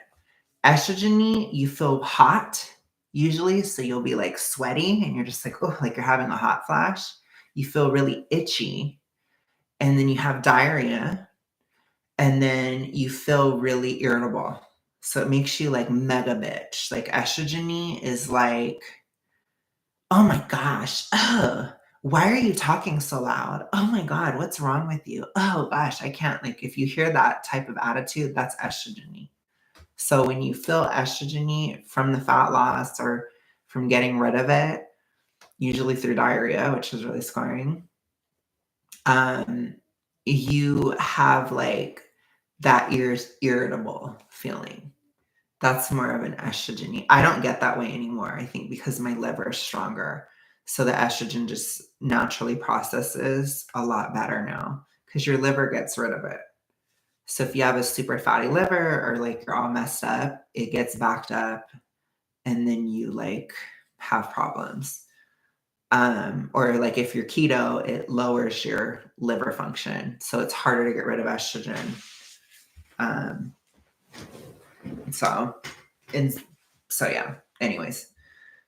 Estrogen, you feel hot usually, so you'll be like sweaty and you're just like, oh, like you're having a hot flash. You feel really itchy, and then you have diarrhea, and then you feel really irritable. So it makes you like mega bitch. Like estrogen is like, oh my gosh, why are you talking so loud? Oh my God, what's wrong with you? Oh gosh, I can't. Like if you hear that type of attitude, that's estrogen. So when you feel estrogen from the fat loss or from getting rid of it, usually through diarrhea, which is really scarring, you have like that irritable feeling. That's more of an estrogen. I don't get that way anymore, I think, because my liver is stronger. So the estrogen just naturally processes a lot better now because your liver gets rid of it. So if you have a super fatty liver or like you're all messed up, it gets backed up and then you like have problems. Or like if you're keto, it lowers your liver function. So it's harder to get rid of estrogen. So yeah, anyways,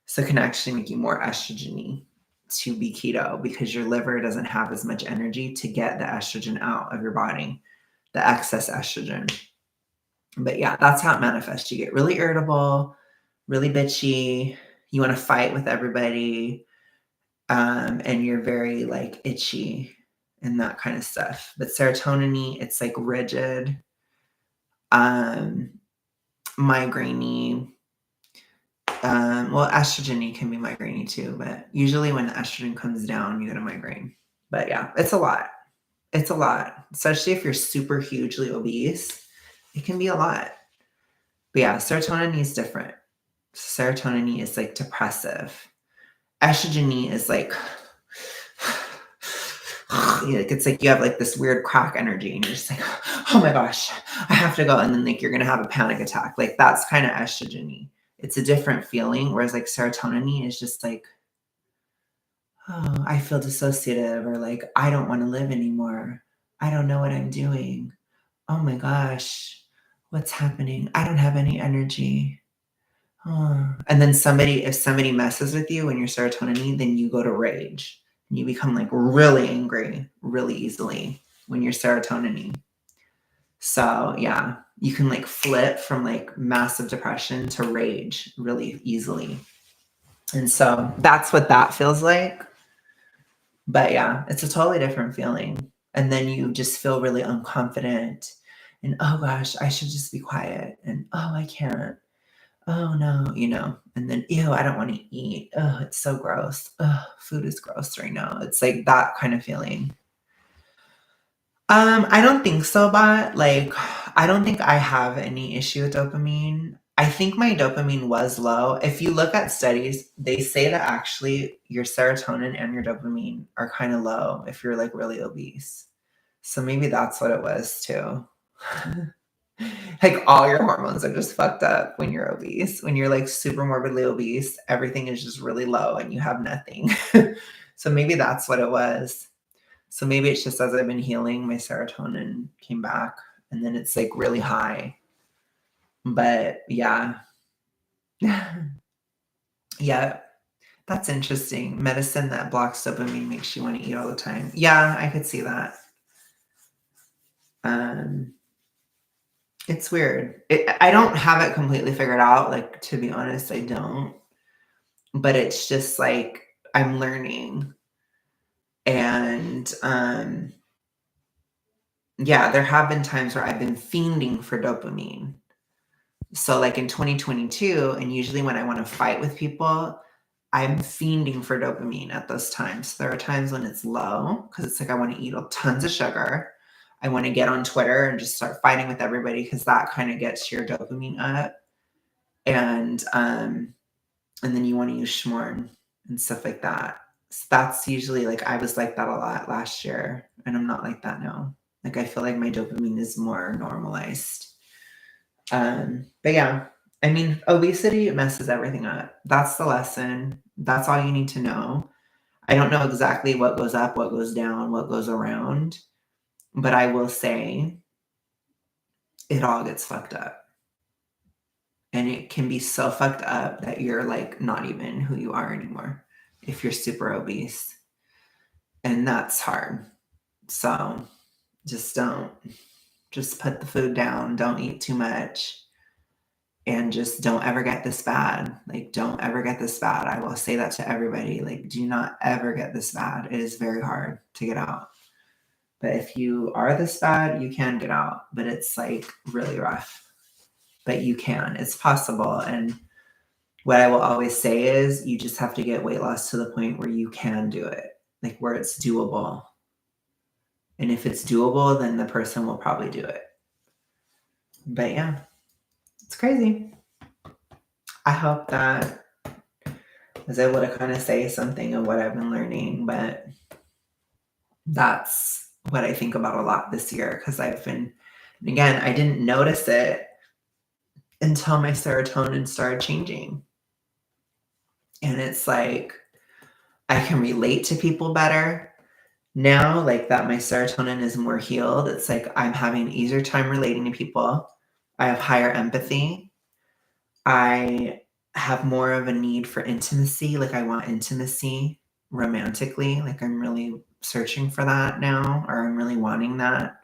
so it can actually make you more estrogen-y to be keto because your liver doesn't have as much energy to get the estrogen out of your body, the excess estrogen. But yeah, that's how it manifests. You get really irritable, really bitchy. You want to fight with everybody. And you're very like itchy and that kind of stuff. But serotonin, it's like rigid, um, migraine-y. Well, estrogen can be migraine too, but usually when the estrogen comes down, you get a migraine. But yeah, it's a lot. It's a lot, especially if you're super hugely obese. It can be a lot. But yeah, serotonin is different. Serotonin is like depressive. Estrogen is like, it's like you have like this weird crack energy and you're just like, oh my gosh, I have to go. And then like you're going to have a panic attack. Like that's kind of estrogen. It's a different feeling. Whereas like serotonin is just like, oh, I feel dissociative, or like, I don't want to live anymore. I don't know what I'm doing. Oh my gosh, what's happening? I don't have any energy. Oh. And then if somebody messes with you when you're serotonin, then you go to rage. And you become like really angry really easily when you're serotonin. So yeah, you can like flip from like massive depression to rage really easily. And so that's what that feels like. But yeah, it's a totally different feeling. And then you just feel really unconfident. And oh gosh, I should just be quiet. And oh, I can't. Oh no, and then ew, I don't want to eat. Oh, it's so gross. Oh, food is gross right now. It's like that kind of feeling. I don't think so, but like I don't think I have any issue with dopamine. I think my dopamine was low. If you look at studies, they say that actually your serotonin and your dopamine are kind of low if you're like really obese. So maybe that's what it was too. Like all your hormones are just fucked up when you're obese. When you're like super morbidly obese, everything is just really low and you have nothing. So maybe that's what it was. So maybe it's just as I've been healing, my serotonin came back and then it's like really high. But yeah. Yeah. That's interesting. Medicine that blocks dopamine makes you want to eat all the time. Yeah, I could see that. It's weird. I don't have it completely figured out. Like, to be honest, I don't. But it's just like I'm learning. And yeah, there have been times where I've been fiending for dopamine. So like in 2022, and usually when I want to fight with people, I'm fiending for dopamine at those times. There are times when it's low because it's like I want to eat tons of sugar. I want to get on Twitter and just start fighting with everybody because that kind of gets your dopamine up. And then you want to use shimmer and stuff like that. So that's usually like I was like that a lot last year, and I'm not like that now. Like I feel like my dopamine is more normalized. But yeah, I mean, obesity messes everything up. That's the lesson. That's all you need to know. I don't know exactly what goes up, what goes down, what goes around, but I will say it all gets fucked up. And it can be so fucked up that you're like not even who you are anymore if you're super obese. And that's hard. So just put the food down. Don't eat too much. And just don't ever get this bad. Like, don't ever get this bad. I will say that to everybody. Like, do not ever get this bad. It is very hard to get out. But if you are this bad, you can get out. But it's like really rough. But you can. It's possible. And what I will always say is you just have to get weight loss to the point where you can do it, like where it's doable. And if it's doable, then the person will probably do it. But yeah, it's crazy. I hope that I was able to kind of say something of what I've been learning, but that's what I think about a lot this year because again, I didn't notice it until my serotonin started changing. And it's like, I can relate to people better now, like that my serotonin is more healed. It's like I'm having an easier time relating to people. I have higher empathy. I have more of a need for intimacy. Like I want intimacy romantically. Like I'm really searching for that now, or I'm really wanting that.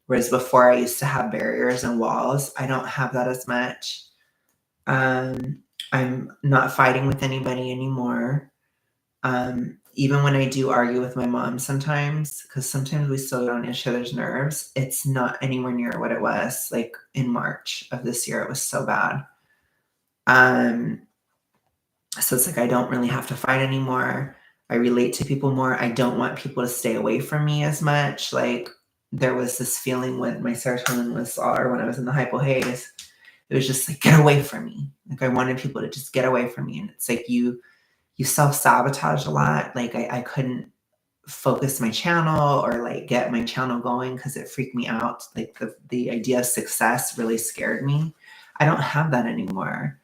Whereas before I used to have barriers and walls. I don't have that as much. I'm not fighting with anybody anymore. even when I do argue with my mom sometimes, because sometimes we still get on each other's nerves, it's not anywhere near what it was like in March of this year. It was so bad. So it's like I don't really have to fight anymore. I relate to people more. I don't want people to stay away from me as much. Like there was this feeling when my serotonin was, or when I was in the hypo haze, it was just like, get away from me. Like I wanted people to just get away from me. And it's like you self-sabotage a lot. Like I couldn't focus my channel or like get my channel going because it freaked me out. Like the idea of success really scared me. I don't have that anymore.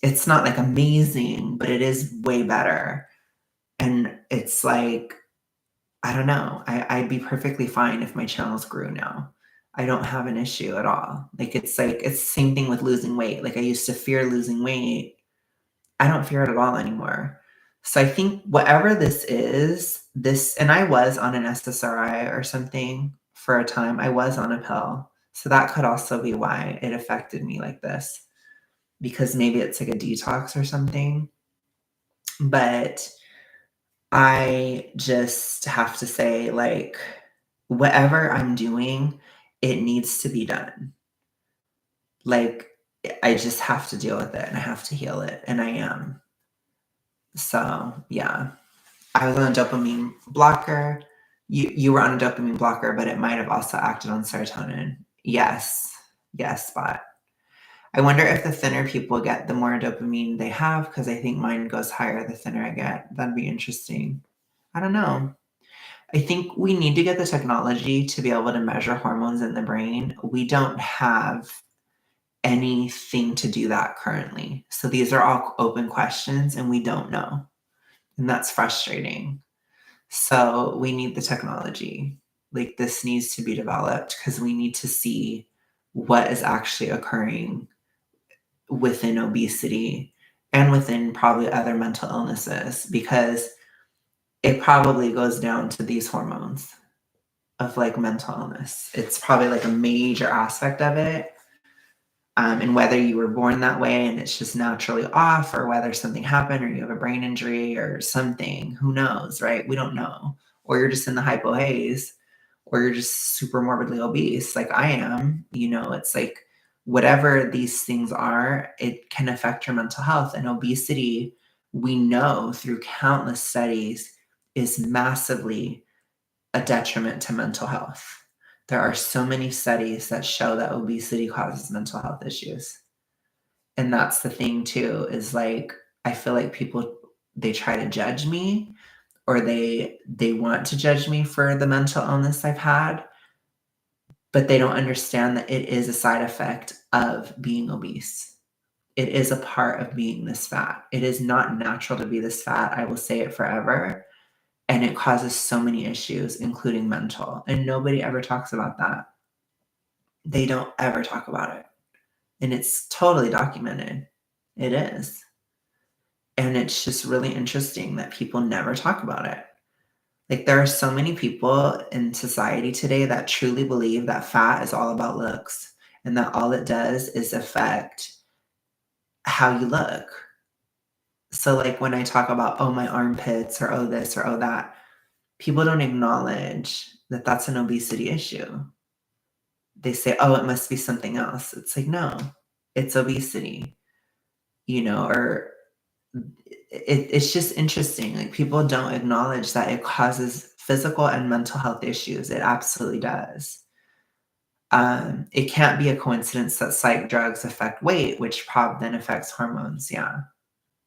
It's not like amazing, but it is way better. And it's like, I don't know. I'd be perfectly fine if my channels grew now. I don't have an issue at all. Like it's the same thing with losing weight. Like I used to fear losing weight. I don't fear it at all anymore. So I think whatever this is, and I was on an SSRI or something for a time. I was on a pill. So that could also be why it affected me like this, because maybe it's like a detox or something. But I just have to say, like, whatever I'm doing, it needs to be done. Like, I just have to deal with it and I have to heal it. And I am. So, yeah. I was on a dopamine blocker. You were on a dopamine blocker, but it might have also acted on serotonin. Yes. Yes, Spot. I wonder if the thinner people get, the more dopamine they have, because I think mine goes higher the thinner I get. That'd be interesting. I don't know. I think we need to get the technology to be able to measure hormones in the brain. We don't have anything to do that currently. So these are all open questions and we don't know. And that's frustrating. So we need the technology. Like this needs to be developed because we need to see what is actually occurring within obesity and within probably other mental illnesses, because it probably goes down to these hormones of like mental illness. It's probably like a major aspect of it. And whether you were born that way and it's just naturally off, or whether something happened or you have a brain injury or something, who knows, right? We don't know. Or you're just in the hypo haze, or you're just super morbidly obese like I am. It's like whatever these things are, it can affect your mental health. And obesity, we know through countless studies, is massively a detriment to mental health. There are so many studies that show that obesity causes mental health issues. And that's the thing too, is like, I feel like people, they try to judge me, or they want to judge me for the mental illness I've had, but they don't understand that it is a side effect of being obese. It is a part of being this fat. It is not natural to be this fat. I will say it forever. And it causes so many issues, including mental. And nobody ever talks about that. They don't ever talk about it. And it's totally documented. It is. And it's just really interesting that people never talk about it. Like there are so many people in society today that truly believe that fat is all about looks and that all it does is affect how you look. So like when I talk about, oh, my armpits, or oh, this, or oh, that, people don't acknowledge that that's an obesity issue. They say, oh, it must be something else. It's like, no, it's obesity, or it's just interesting. Like people don't acknowledge that it causes physical and mental health issues. It absolutely does. It can't be a coincidence that psych drugs affect weight, which then affects hormones. Yeah.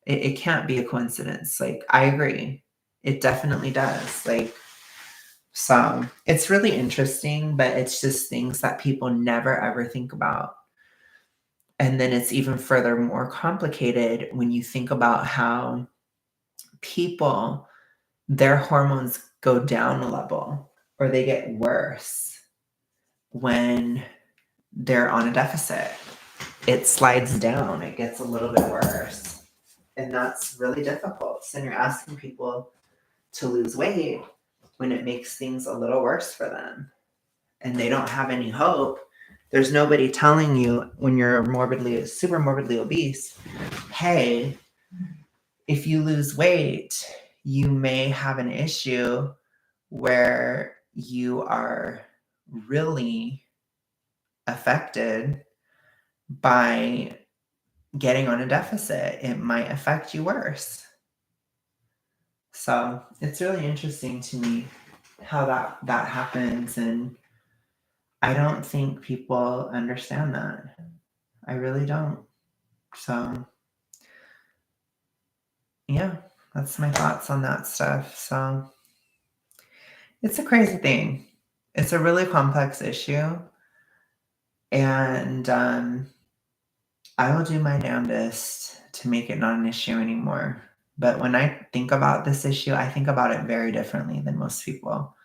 It can't be a coincidence. Like, I agree. It definitely does. Like, so it's really interesting, but it's just things that people never ever think about. And then it's even further more complicated when you think about how people, their hormones go down a level or they get worse when they're on a deficit. It slides down, it gets a little bit worse. And that's really difficult. So you're asking people to lose weight when it makes things a little worse for them and they don't have any hope. There's nobody telling you when you're super morbidly obese, hey, if you lose weight, you may have an issue where you are really affected by getting on a deficit. It might affect you worse. So it's really interesting to me how that happens, and I don't think people understand that. I really don't. So yeah, that's my thoughts on that stuff. So it's a crazy thing. It's a really complex issue, and I will do my damnedest to make it not an issue anymore. But when I think about this issue, I think about it very differently than most people.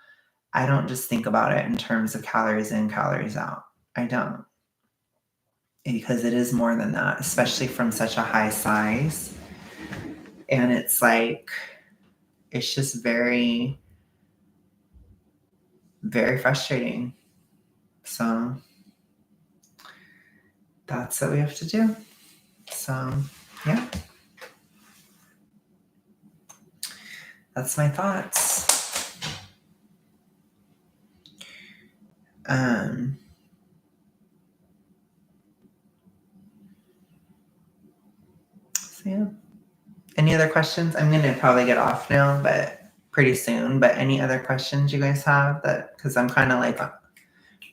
I don't just think about it in terms of calories in, calories out. I don't. Because it is more than that, especially from such a high size. And it's like, it's just very, very frustrating. So that's what we have to do. So, yeah. That's my thoughts. So yeah. Any other questions? I'm going to probably get off now, but pretty soon. But any other questions you guys have? That because I'm kind of like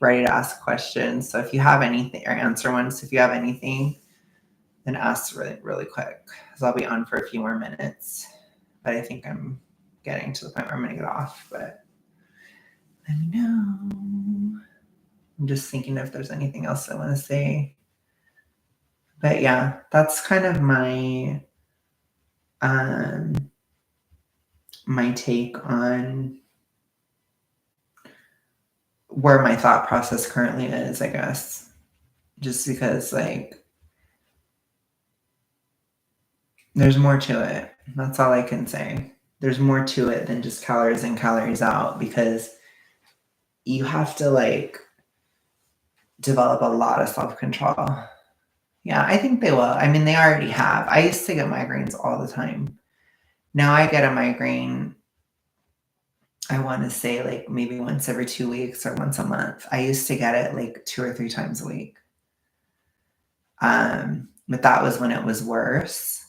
ready to ask questions. So if you have anything, or answer ones, if you have anything, then ask really, really quick. Because I'll be on for a few more minutes. But I think I'm getting to the point where I'm going to get off. But let me know. I'm just thinking if there's anything else I want to say. But yeah, that's kind of my my take on where my thought process currently is, I guess. Just because, like, there's more to it. That's all I can say. There's more to it than just calories in, calories out, because you have to, like, develop a lot of self-control. Yeah, I think they will. I mean, they already have. I used to get migraines all the time. Now I get a migraine, I want to say, like, maybe once every 2 weeks or once a month. I used to get it, like, 2 or 3 times a week. But that was when it was worse.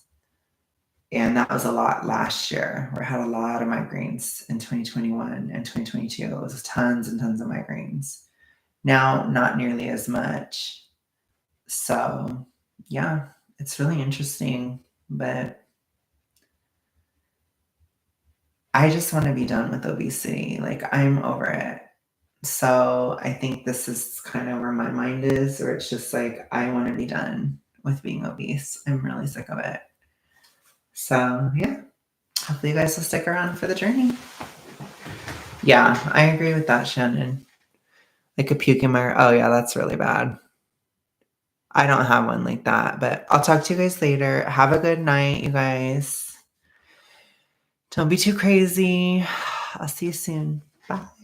And that was a lot last year, where I had a lot of migraines in 2021 and 2022. It was tons and tons of migraines. Now, not nearly as much. So, yeah, it's really interesting. But I just want to be done with obesity. Like, I'm over it. So I think this is kind of where my mind is, where it's just like, I want to be done with being obese. I'm really sick of it. So, yeah, hopefully you guys will stick around for the journey. Yeah, I agree with that, Shannon. Like a puke in my, oh yeah, that's really bad. I don't have one like that, but I'll talk to you guys later. Have a good night, you guys. Don't be too crazy. I'll see you soon. Bye.